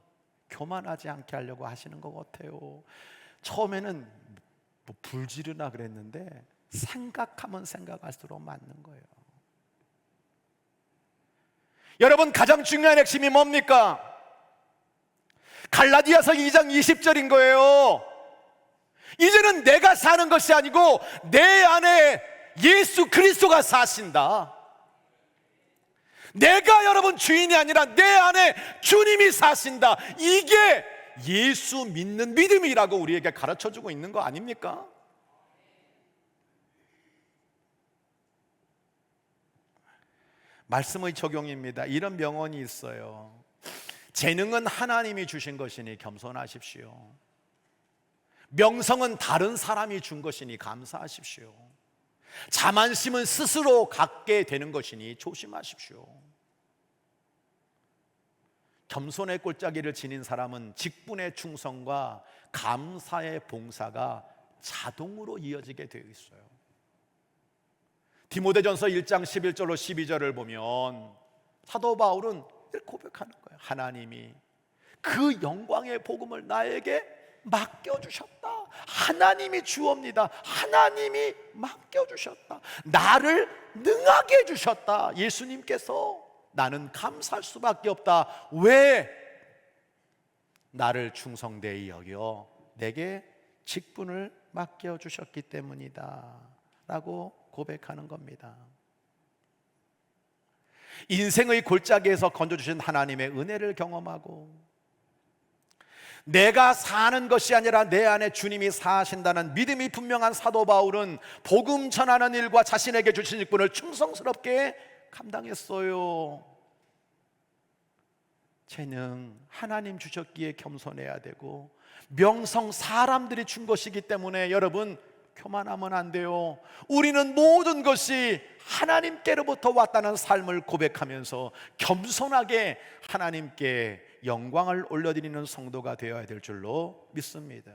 교만하지 않게 하려고 하시는 것 같아요. 처음에는 뭐 불지르나 그랬는데 생각하면 생각할수록 맞는 거예요. 여러분, 가장 중요한 핵심이 뭡니까? 갈라디아서 2장 20절인 거예요. 이제는 내가 사는 것이 아니고 내 안에 예수 그리스도가 사신다. 내가 여러분 주인이 아니라 내 안에 주님이 사신다. 이게 예수 믿는 믿음이라고 우리에게 가르쳐주고 있는 거 아닙니까? 말씀의 적용입니다. 이런 명언이 있어요. 재능은 하나님이 주신 것이니 겸손하십시오. 명성은 다른 사람이 준 것이니 감사하십시오. 자만심은 스스로 갖게 되는 것이니 조심하십시오. 겸손의 골짜기를 지닌 사람은 직분의 충성과 감사의 봉사가 자동으로 이어지게 되어 있어요. 디모데전서 1장 11절로 12절을 보면 사도 바울은 이렇게 고백하는 거예요. 하나님이 그 영광의 복음을 나에게 맡겨주셨다. 하나님이 주옵니다. 하나님이 맡겨주셨다. 나를 능하게 해주셨다. 예수님께서 나는 감사할 수밖에 없다. 왜? 나를 충성되이 여겨 내게 직분을 맡겨주셨기 때문이다 라고 고백하는 겁니다. 인생의 골짜기에서 건져주신 하나님의 은혜를 경험하고 내가 사는 것이 아니라 내 안에 주님이 사신다는 믿음이 분명한 사도 바울은 복음 전하는 일과 자신에게 주신 직분을 충성스럽게 감당했어요. 재능 하나님 주셨기에 겸손해야 되고, 명성 사람들이 준 것이기 때문에 여러분 교만하면 안 돼요. 우리는 모든 것이 하나님께로부터 왔다는 삶을 고백하면서 겸손하게 하나님께 영광을 올려드리는 성도가 되어야 될 줄로 믿습니다.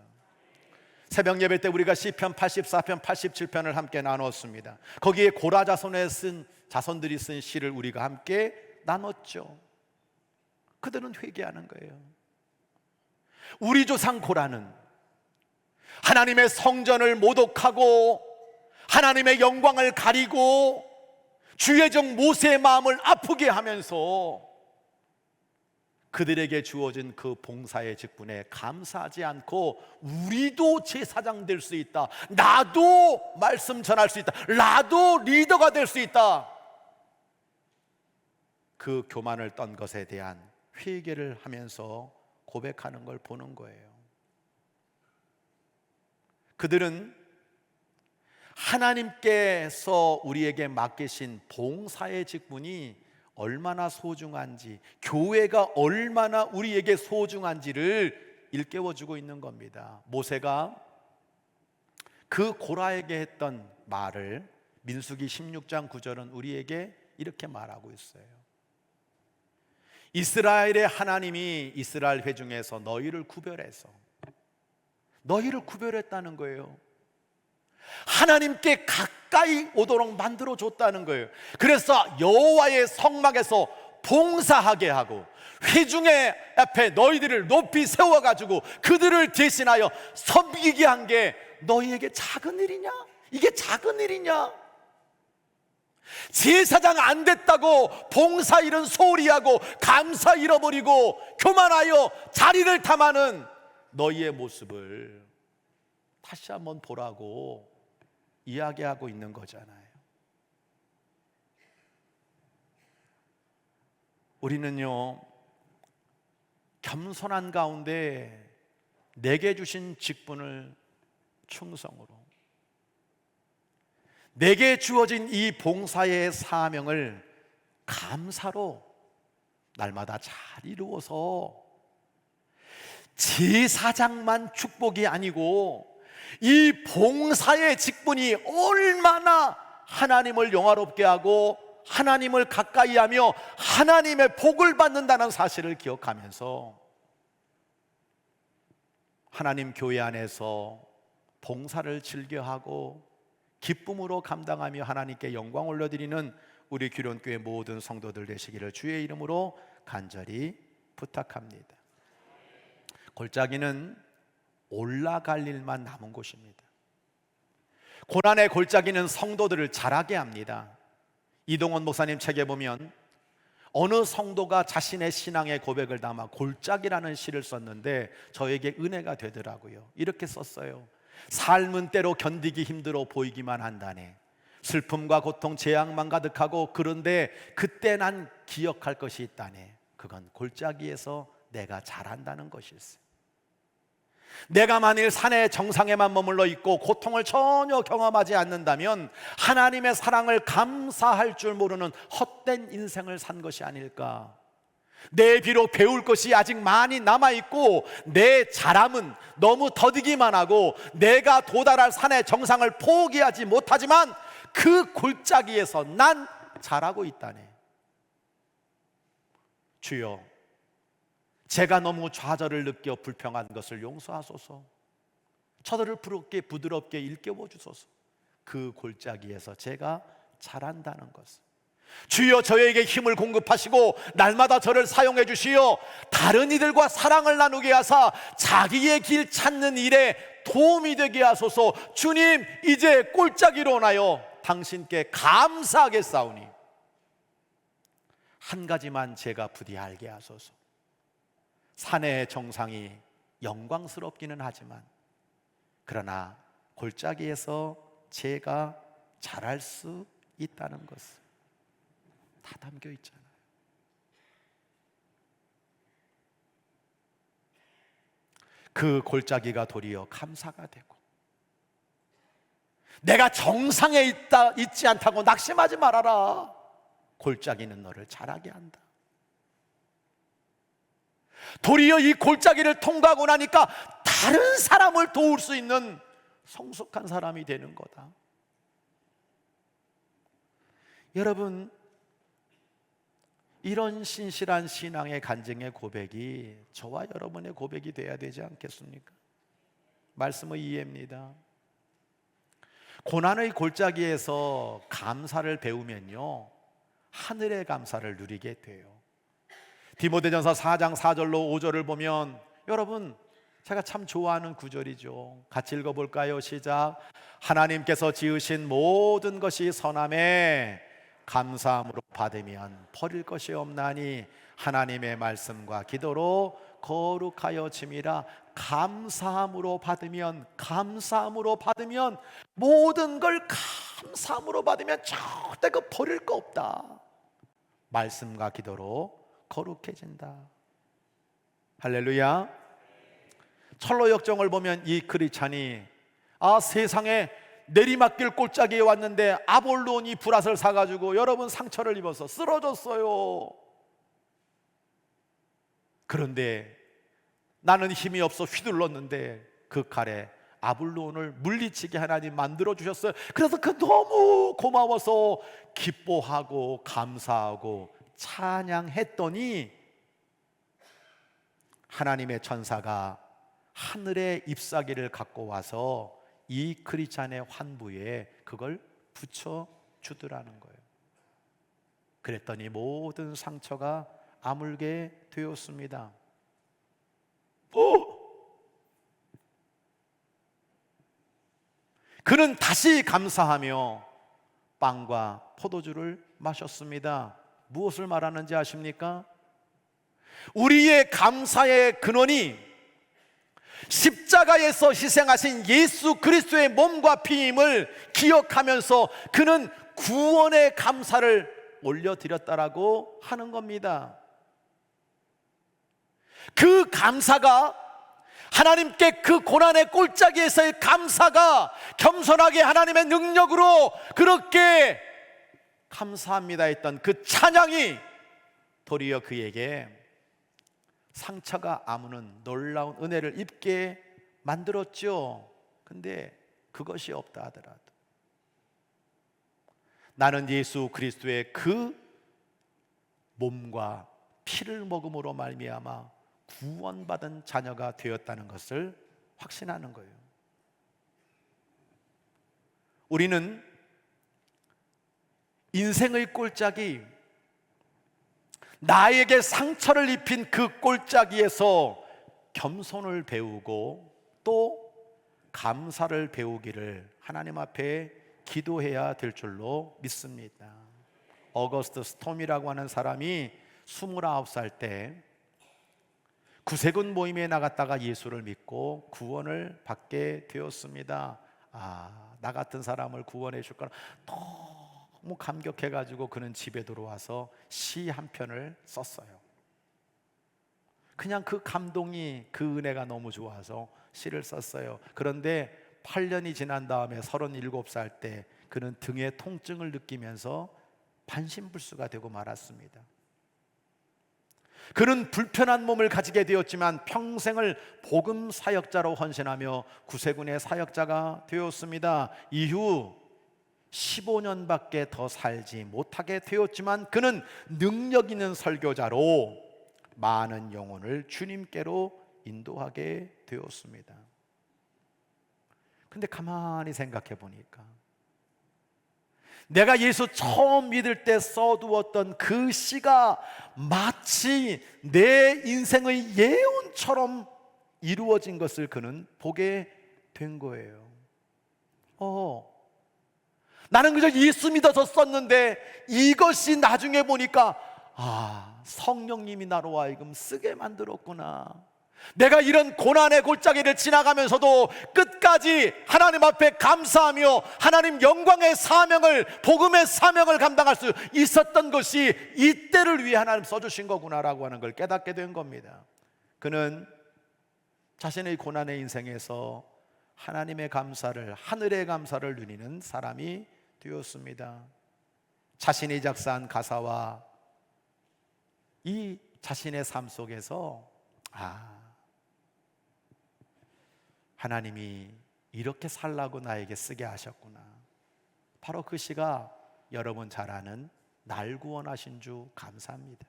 새벽 예배 때 우리가 시편 84편 87편을 함께 나눴습니다. 거기에 고라 자손들이 쓴 시를 우리가 함께 나눴죠. 그들은 회개하는 거예요. 우리 조상 고라는 하나님의 성전을 모독하고 하나님의 영광을 가리고 주의 종 모세의 마음을 아프게 하면서 그들에게 주어진 그 봉사의 직분에 감사하지 않고 우리도 제사장 될 수 있다, 나도 말씀 전할 수 있다, 나도 리더가 될 수 있다, 그 교만을 떤 것에 대한 회개를 하면서 고백하는 걸 보는 거예요. 그들은 하나님께서 우리에게 맡기신 봉사의 직분이 얼마나 소중한지, 교회가 얼마나 우리에게 소중한지를 일깨워주고 있는 겁니다. 모세가 그 고라에게 했던 말을 민수기 16장 9절은 우리에게 이렇게 말하고 있어요. 이스라엘의 하나님이 이스라엘 회중에서 너희를 구별했다는 거예요. 하나님께 가까이 오도록 만들어 줬다는 거예요. 그래서 여호와의 성막에서 봉사하게 하고 회중의 앞에 너희들을 높이 세워가지고 그들을 대신하여 섬기게 한 게 너희에게 작은 일이냐? 이게 작은 일이냐? 제사장 안 됐다고 봉사 일은 소홀히 하고 감사 잃어버리고 교만하여 자리를 탐하는 너희의 모습을 다시 한번 보라고 이야기하고 있는 거잖아요. 우리는요, 겸손한 가운데 내게 주신 직분을 충성으로, 내게 주어진 이 봉사의 사명을 감사로 날마다 잘 이루어서 제사장만 축복이 아니고 이 봉사의 직분이 얼마나 하나님을 영화롭게 하고 하나님을 가까이 하며 하나님의 복을 받는다는 사실을 기억하면서 하나님 교회 안에서 봉사를 즐겨하고 기쁨으로 감당하며 하나님께 영광 올려드리는 우리 귀론교회 모든 성도들 되시기를 주의 이름으로 간절히 부탁합니다. 골짜기는 올라갈 일만 남은 곳입니다. 고난의 골짜기는 성도들을 자라게 합니다. 이동원 목사님 책에 보면 어느 성도가 자신의 신앙의 고백을 담아 골짜기라는 시를 썼는데 저에게 은혜가 되더라고요. 이렇게 썼어요. 삶은 때로 견디기 힘들어 보이기만 한다네. 슬픔과 고통, 재앙만 가득하고, 그런데 그때 난 기억할 것이 있다네. 그건 골짜기에서 내가 자란다는 것일세. 내가 만일 산의 정상에만 머물러 있고 고통을 전혀 경험하지 않는다면 하나님의 사랑을 감사할 줄 모르는 헛된 인생을 산 것이 아닐까. 내 비록 배울 것이 아직 많이 남아있고 내 자람은 너무 더디기만 하고 내가 도달할 산의 정상을 포기하지 못하지만 그 골짜기에서 난 자라고 있다네. 주여, 제가 너무 좌절을 느껴 불평한 것을 용서하소서. 저들을 부드럽게 일깨워 주소서. 그 골짜기에서 제가 자란다는 것을. 주여, 저에게 힘을 공급하시고 날마다 저를 사용해 주시어 다른 이들과 사랑을 나누게 하사 자기의 길 찾는 일에 도움이 되게 하소서. 주님, 이제 골짜기로 오나요 당신께 감사하겠사오니 한 가지만 제가 부디 알게 하소서. 산의 정상이 영광스럽기는 하지만 그러나 골짜기에서 제가 자랄 수 있다는 것을 다 담겨 있잖아요. 그 골짜기가 도리어 감사가 되고, 내가 정상에 있지 않다고 낙심하지 말아라. 골짜기는 너를 자라게 한다. 도리어 이 골짜기를 통과하고 나니까 다른 사람을 도울 수 있는 성숙한 사람이 되는 거다. 여러분, 이런 신실한 신앙의 간증의 고백이 저와 여러분의 고백이 돼야 되지 않겠습니까? 말씀의 이해입니다. 고난의 골짜기에서 감사를 배우면요, 하늘의 감사를 누리게 돼요. 디모데전서 4장 4절로 5절을 보면, 여러분, 제가 참 좋아하는 구절이죠. 같이 읽어볼까요? 시작. 하나님께서 지으신 모든 것이 선함에 감사함으로 받으면 버릴 것이 없나니 하나님의 말씀과 기도로 거룩하여 짐이라. 감사함으로 받으면 모든 걸 감사함으로 받으면 절대 그 버릴 거 없다. 말씀과 기도로 거룩해진다. 할렐루야. 철로 역정을 보면 이 크리스찬이 세상에 내리막길 골짜기에 왔는데 아볼론이 불앗을 사가지고 여러분 상처를 입어서 쓰러졌어요. 그런데 나는 힘이 없어 휘둘렀는데 그 칼에 아볼론을 물리치게 하나님 만들어 주셨어요. 그래서 그 너무 고마워서 기뻐하고 감사하고 찬양했더니 하나님의 천사가 하늘의 잎사귀를 갖고 와서 이 크리스찬의 환부에 그걸 붙여 주더라는 거예요. 그랬더니 모든 상처가 아물게 되었습니다. 그는 다시 감사하며 빵과 포도주를 마셨습니다. 무엇을 말하는지 아십니까? 우리의 감사의 근원이 십자가에서 희생하신 예수 그리스도의 몸과 피임을 기억하면서 그는 구원의 감사를 올려드렸다라고 하는 겁니다. 그 감사가, 하나님께 그 고난의 골짜기에서의 감사가 겸손하게 하나님의 능력으로 그렇게 감사합니다 했던 그 찬양이 도리어 그에게 상처가 아무는 놀라운 은혜를 입게 만들었죠. 근데 그것이 없다 하더라도 나는 예수 그리스도의 그 몸과 피를 먹음으로 말미암아 구원받은 자녀가 되었다는 것을 확신하는 거예요. 우리는 인생의 골짜기, 나에게 상처를 입힌 그 골짜기에서 겸손을 배우고 또 감사를 배우기를 하나님 앞에 기도해야 될 줄로 믿습니다. 어거스트 스톰이라고 하는 사람이 29살 때 구세군 모임에 나갔다가 예수를 믿고 구원을 받게 되었습니다. 나 같은 사람을 구원해 줄 거라 너무 감격해가지고 그는 집에 들어와서 시 한 편을 썼어요. 그냥 그 감동이, 그 은혜가 너무 좋아서 시를 썼어요. 그런데 8년이 지난 다음에 37살 때 그는 등에 통증을 느끼면서 반신불수가 되고 말았습니다. 그는 불편한 몸을 가지게 되었지만 평생을 복음 사역자로 헌신하며 구세군의 사역자가 되었습니다. 이후 15년밖에 더 살지 못하게 되었지만 그는 능력 있는 설교자로 많은 영혼을 주님께로 인도하게 되었습니다. 근데 가만히 생각해 보니까 내가 예수 처음 믿을 때 써두었던 그 시가 마치 내 인생의 예언처럼 이루어진 것을 그는 보게 된 거예요. 나는 그저 예수 믿어서 썼는데 이것이 나중에 보니까 성령님이 나로 하여금 쓰게 만들었구나. 내가 이런 고난의 골짜기를 지나가면서도 끝까지 하나님 앞에 감사하며 하나님 영광의 사명을, 복음의 사명을 감당할 수 있었던 것이 이때를 위해 하나님 써주신 거구나라고 하는 걸 깨닫게 된 겁니다. 그는 자신의 고난의 인생에서 하나님의 감사를, 하늘의 감사를 누리는 사람이 되었습니다. 자신이 작사한 가사와 이 자신의 삶 속에서 하나님이 이렇게 살라고 나에게 쓰게 하셨구나. 바로 그 시가 여러분 잘 아는 날 구원하신 주 감사합니다.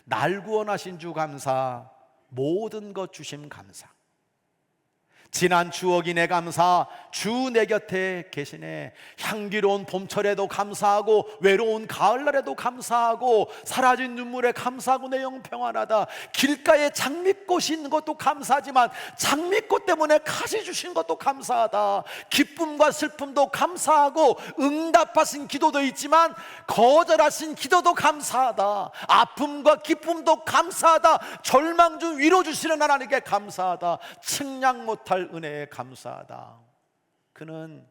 날 구원하신 주 감사, 모든 것 주심 감사. 지난 추억이 내 감사, 주 내 곁에 계시네. 향기로운 봄철에도 감사하고 외로운 가을날에도 감사하고 사라진 눈물에 감사하고 내 영 평안하다. 길가에 장미꽃이 있는 것도 감사하지만 장미꽃 때문에 가시 주신 것도 감사하다. 기쁨과 슬픔도 감사하고 응답하신 기도도 있지만 거절하신 기도도 감사하다. 아픔과 기쁨도 감사하다. 절망 중 위로 주시는 하나님께 감사하다. 측량 못할 은혜에 감사하다. 그는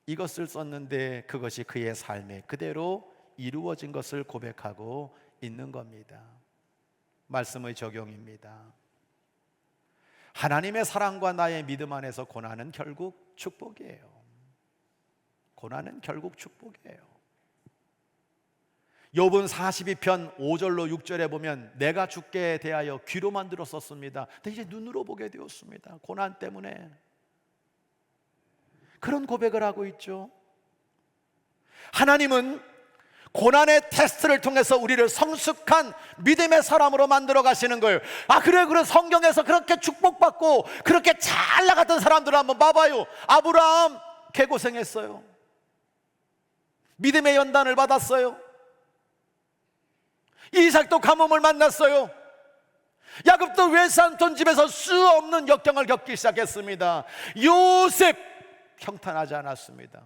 이것을 썼는데 그것이 그의 삶에 그대로 이루어진 것을 고백하고 있는 겁니다. 말씀의 적용입니다. 하나님의 사랑과 나의 믿음 안에서 고난은 결국 축복이에요. 고난은 결국 축복이에요. 욥은 42편 5절로 6절에 보면 내가 주께 대하여 귀로만 들었었습니다. 근데 이제 눈으로 보게 되었습니다. 고난 때문에. 그런 고백을 하고 있죠. 하나님은 고난의 테스트를 통해서 우리를 성숙한 믿음의 사람으로 만들어 가시는 거예요. 그래 성경에서 그렇게 축복받고 그렇게 잘 나갔던 사람들을 한번 봐봐요. 아브라함 개고생했어요. 믿음의 연단을 받았어요. 이삭도 가뭄을 만났어요. 야곱도 외삼촌 집에서 수없는 역경을 겪기 시작했습니다. 요셉 평탄하지 않았습니다.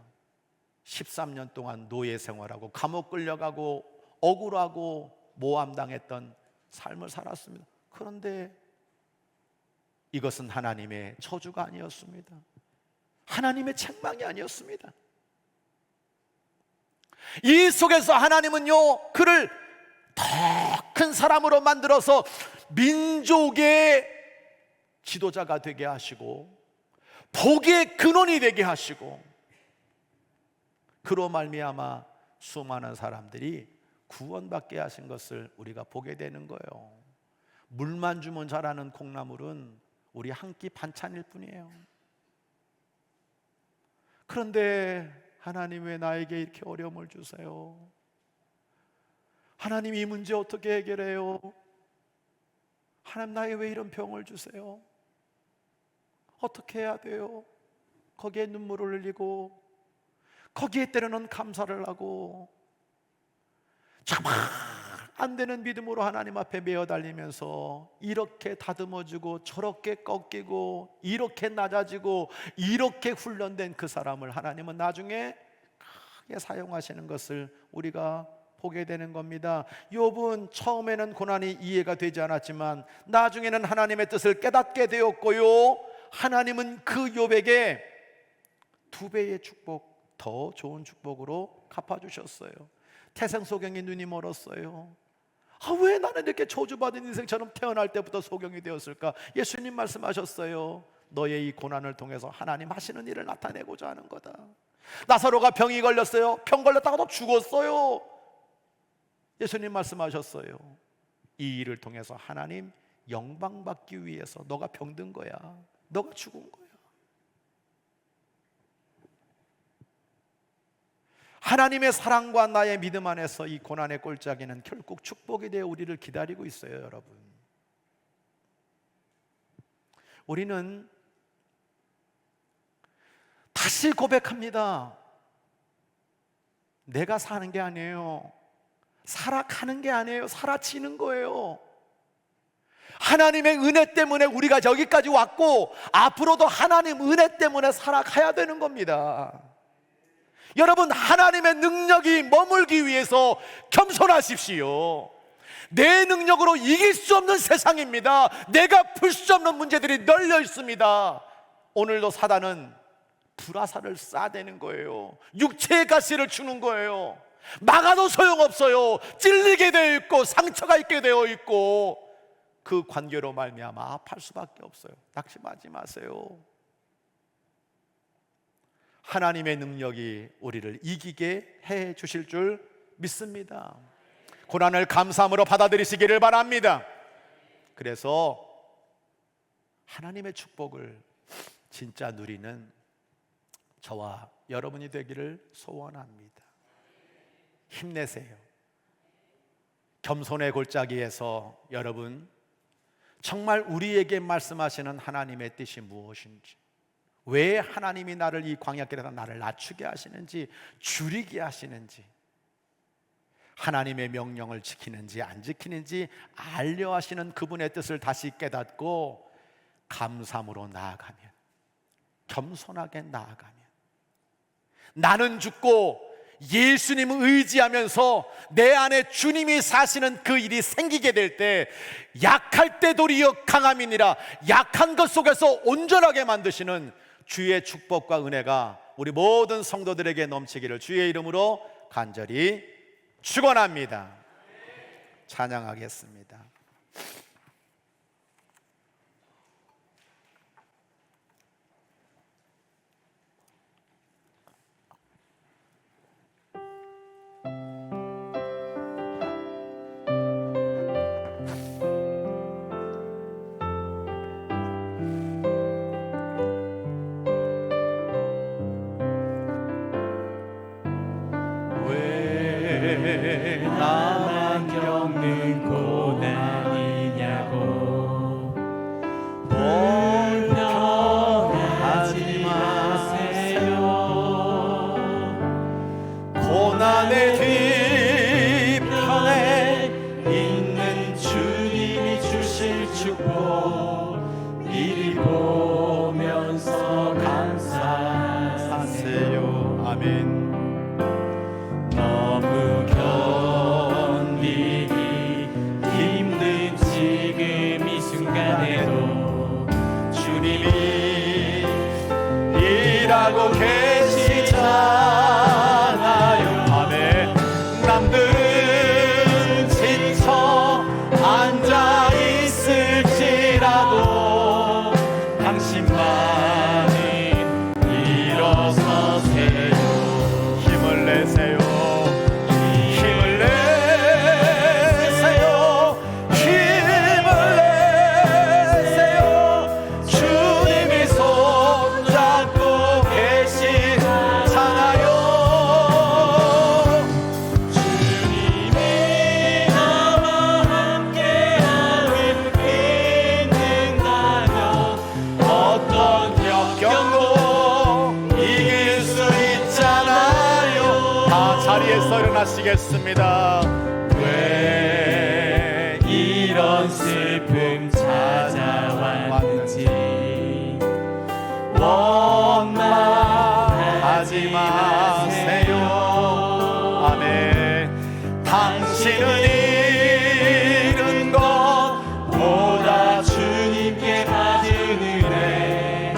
13년 동안 노예 생활하고 감옥 끌려가고 억울하고 모함당했던 삶을 살았습니다. 그런데 이것은 하나님의 저주가 아니었습니다. 하나님의 책망이 아니었습니다. 이 속에서 하나님은요 그를 더 큰 사람으로 만들어서 민족의 지도자가 되게 하시고 복의 근원이 되게 하시고 그로 말미암아 수많은 사람들이 구원받게 하신 것을 우리가 보게 되는 거예요. 물만 주면 자라는 콩나물은 우리 한 끼 반찬일 뿐이에요. 그런데 하나님 왜 나에게 이렇게 어려움을 주세요? 하나님 이 문제 어떻게 해결해요? 하나님 나에게 왜 이런 병을 주세요? 어떻게 해야 돼요? 거기에 눈물을 흘리고 거기에 때로는 감사를 하고 정말 안 되는 믿음으로 하나님 앞에 매어 달리면서 이렇게 다듬어지고 저렇게 꺾이고 이렇게 낮아지고 이렇게 훈련된 그 사람을 하나님은 나중에 크게 사용하시는 것을 우리가 보게 되는 겁니다. 욥은 처음에는 고난이 이해가 되지 않았지만 나중에는 하나님의 뜻을 깨닫게 되었고요, 하나님은 그 욥에게 2배의 축복, 더 좋은 축복으로 갚아주셨어요. 태생 소경이 눈이 멀었어요. 왜 나는 이렇게 저주받은 인생처럼 태어날 때부터 소경이 되었을까? 예수님 말씀하셨어요. 너의 이 고난을 통해서 하나님 하시는 일을 나타내고자 하는 거다. 나사로가 병이 걸렸어요. 병 걸렸다가도 죽었어요. 예수님 말씀하셨어요. 이 일을 통해서 하나님 영광받기 위해서 너가 병든 거야. 너가 죽은 거야. 하나님의 사랑과 나의 믿음 안에서 이 고난의 골짜기는 결국 축복이 되어 우리를 기다리고 있어요, 여러분. 우리는 다시 고백합니다. 내가 사는 게 아니에요. 살아가는 게 아니에요. 살아지는 거예요. 하나님의 은혜 때문에 우리가 여기까지 왔고 앞으로도 하나님 은혜 때문에 살아가야 되는 겁니다. 여러분, 하나님의 능력이 머물기 위해서 겸손하십시오. 내 능력으로 이길 수 없는 세상입니다. 내가 풀 수 없는 문제들이 널려 있습니다. 오늘도 사단은 불화살을 쏴대는 거예요. 육체의 가시를 주는 거예요. 막아도 소용없어요. 찔리게 되어 있고 상처가 있게 되어 있고 그 관계로 말미암아 아파할 수밖에 없어요. 낙심하지 마세요. 하나님의 능력이 우리를 이기게 해 주실 줄 믿습니다. 고난을 감사함으로 받아들이시기를 바랍니다. 그래서 하나님의 축복을 진짜 누리는 저와 여러분이 되기를 소원합니다. 힘내세요. 겸손의 골짜기에서 여러분 정말 우리에게 말씀하시는 하나님의 뜻이 무엇인지, 왜 하나님이 나를 이 광야길에서 나를 낮추게 하시는지, 줄이게 하시는지, 하나님의 명령을 지키는지 안 지키는지 알려 하시는 그분의 뜻을 다시 깨닫고 감사함으로 나아가면, 겸손하게 나아가면, 나는 죽고 예수님을 의지하면서 내 안에 주님이 사시는 그 일이 생기게 될 때 약할 때 도리어 강함이니라, 약한 것 속에서 온전하게 만드시는 주의 축복과 은혜가 우리 모든 성도들에게 넘치기를 주의 이름으로 간절히 축원합니다. 찬양하겠습니다. 나만 겪는 고난이냐고 불평하지 마세요. 고난의 뒤편에 있는 주님이 주실 축복 미리 보면서 감사하세요. 아멘. 너무 견디기 힘든 지금 이 순간에도 주님이 일하고 계시잖아요. 아멘. 남들은 지쳐 앉아 있을지라도 당신만은 일어서세요. 힘을 내세요. 힘을 내세요. 힘을 내세요. 주님이 손잡고 계시잖아요. 주님이 나와 함께하고 있는다면 어떤 역경도 이길 수 있잖아요. 다 자리에서 일어나시겠습니다. 왜 이런 슬픔 찾아왔는지 원망하지 마세요. 아멘. 당신은 잃은 것보다 주님께 받은 은혜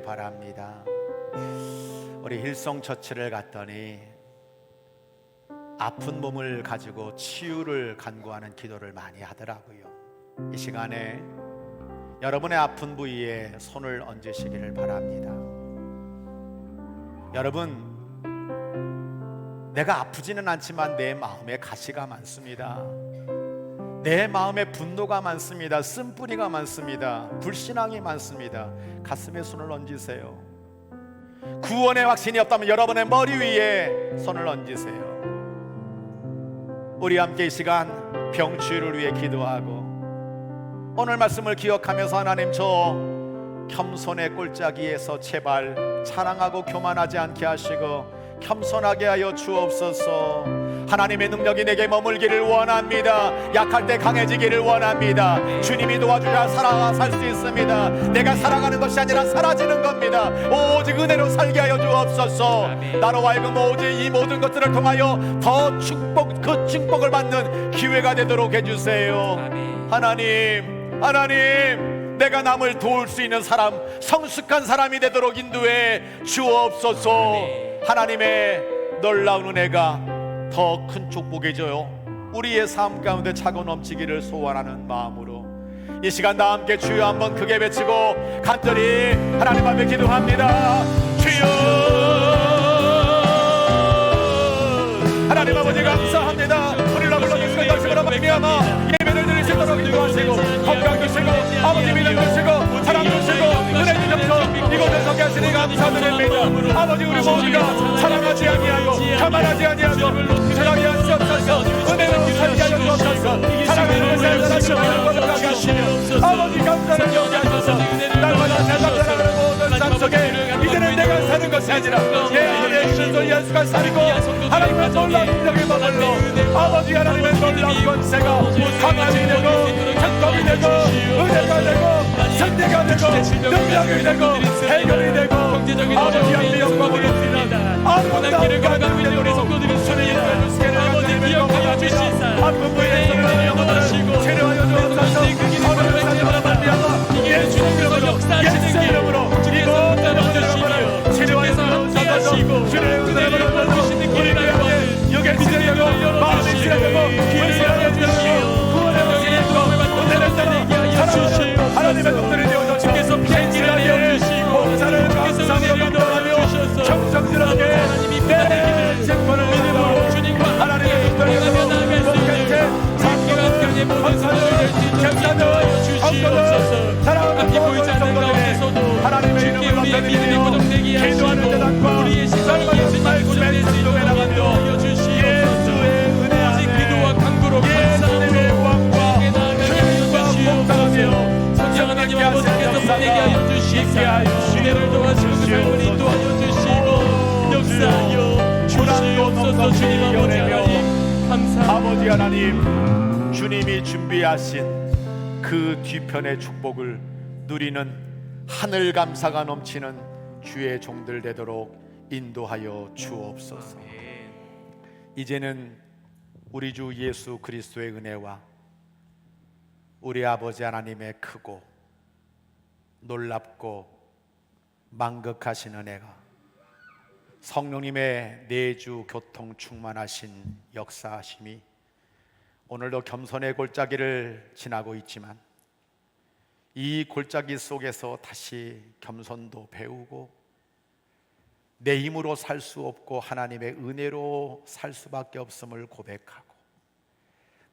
바랍니다. 우리 힐송처치를 갔더니 아픈 몸을 가지고 치유를 간구하는 기도를 많이 하더라고요. 이 시간에 여러분의 아픈 부위에 손을 얹으시기를 바랍니다. 여러분, 내가 아프지는 않지만 내 마음에 가시가 많습니다. 내 마음에 분노가 많습니다. 쓴뿌리가 많습니다. 불신앙이 많습니다. 가슴에 손을 얹으세요. 구원의 확신이 없다면 여러분의 머리 위에 손을 얹으세요. 우리 함께 이 시간 병치유를 위해 기도하고, 오늘 말씀을 기억하면서 하나님, 저 겸손의 꼴짜기에서 제발 자랑하고 교만하지 않게 하시고 겸손하게 하여 주옵소서. 하나님의 능력이 내게 머물기를 원합니다. 약할 때 강해지기를 원합니다. 주님이 도와주셔야 살 수 있습니다. 내가 살아가는 것이 아니라 사라지는 겁니다. 오직 은혜로 살게 하여 주옵소서. 나로 하여금 오직 이 모든 것들을 통하여 더 축복, 그 축복을 받는 기회가 되도록 해주세요. 하나님, 내가 남을 도울 수 있는 사람, 성숙한 사람이 되도록 인도해 주옵소서. 하나님의 놀라운 은혜가 더 큰 축복이죠. 우리의 삶 가운데 차고 넘치기를 소원하는 마음으로 이 시간 다 함께 주여 한번 크게 외치고 간절히 하나님 앞에 기도합니다. 주여, 하나님 아버지 감사합니다. 우리를 불러주시고 열심으로 말미암아 예배를 드릴 수 있도록 인도하시고 건강 주시고 아버지 믿음 주시고 사랑 주시고 은혜 주셔서 이곳에 서게 하시니 감사드립니다. 아버지, 우리 모두가 사랑하지 아니하고 가만하지 아니하고 사랑이 하시옵소서. 은혜로 살게 하여 주옵소서. 사랑으로 살게 하시옵소서. 아버지 감사를 여기하소서. 날마다 세상 살아가는 모든 삶 속에 이제는 내가 사는 것이 아니라 내 안에 그리스도 예수가 살고 하나님의 놀라운 능력이 머물러 아버지 하나님의 놀라운 권세가 강함이 되고 특검이 되고 은혜가 되고 승리가 되고 능력이 되고 해결이 되고 아버지 하나님의 영광을 높이는 아무것도 없는 우리 성도들이 주님 아버지 기억하여 주시사 아픈 부위에 손을 영원하시고 치료하여 주옵소서. 오늘을 사랑하는 말미암아 예수의 이름으로 예수의 이름으로 주님을 얹어주시며 치료하여 주옵소서. 주님의 은혜를 얹어주시는 우리 가운데 육의 치료되고 마음의 치료되고 불신하여 주시고 구원의 확신이 은혜를 따라 사랑하는 하나님의 동들이 되어서 주께서 생기를 하여 주시고 목사를 감사하며 감동하며 정성스럽게 내 생활을 믿음으로 주님과 하나님의 동들이 되어서 목한테 장기간경의 모든 사람을 감사하여 주시옵소서. 사랑하는 모든 성도들에게 하나님의 이름을 드리며 기도하는 대답과 우리의 시선이 예수님을 고정해 주시도록 하여 주시옵소서. 예수의 은혜 안에 기도와 간구로 예수님의 왕과 주님과 복당하며 성령 하나님 아버지께서 보내게 하여 주시사 은혜를 도와주시고 삶을 인도하여 주시고 역사하여 주시옵소서. 주님 아버지 하나님 감사합니다. 아버지 하나님, 주님이 준비하신 그 뒤편의 축복을 누리는 하늘 감사가 넘치는 주의 종들 되도록 인도하여 주옵소서. 이제는 우리 주 예수 그리스도의 은혜와 우리 아버지 하나님의 크고 놀랍고 만극하신 은혜가 성령님의 내주 교통 충만하신 역사하심이 오늘도 겸손의 골짜기를 지나고 있지만 이 골짜기 속에서 다시 겸손도 배우고 내 힘으로 살 수 없고 하나님의 은혜로 살 수밖에 없음을 고백하고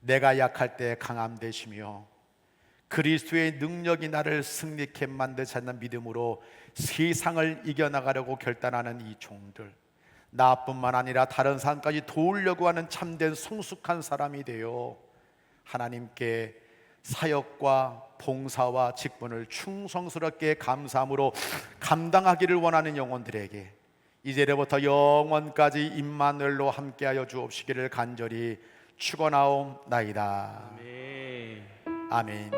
내가 약할 때 강함 되시며 그리스도의 능력이 나를 승리케 만드지 않는 믿음으로 세상을 이겨나가려고 결단하는 이 종들, 나뿐만 아니라 다른 사람까지 도우려고 하는 참된 성숙한 사람이 되어 하나님께 사역과 봉사와 직분을 충성스럽게 감사함으로 감당하기를 원하는 영혼들에게 이제로부터 영원까지 임마누엘로 함께하여 주옵시기를 간절히 축원하옵나이다. 아멘.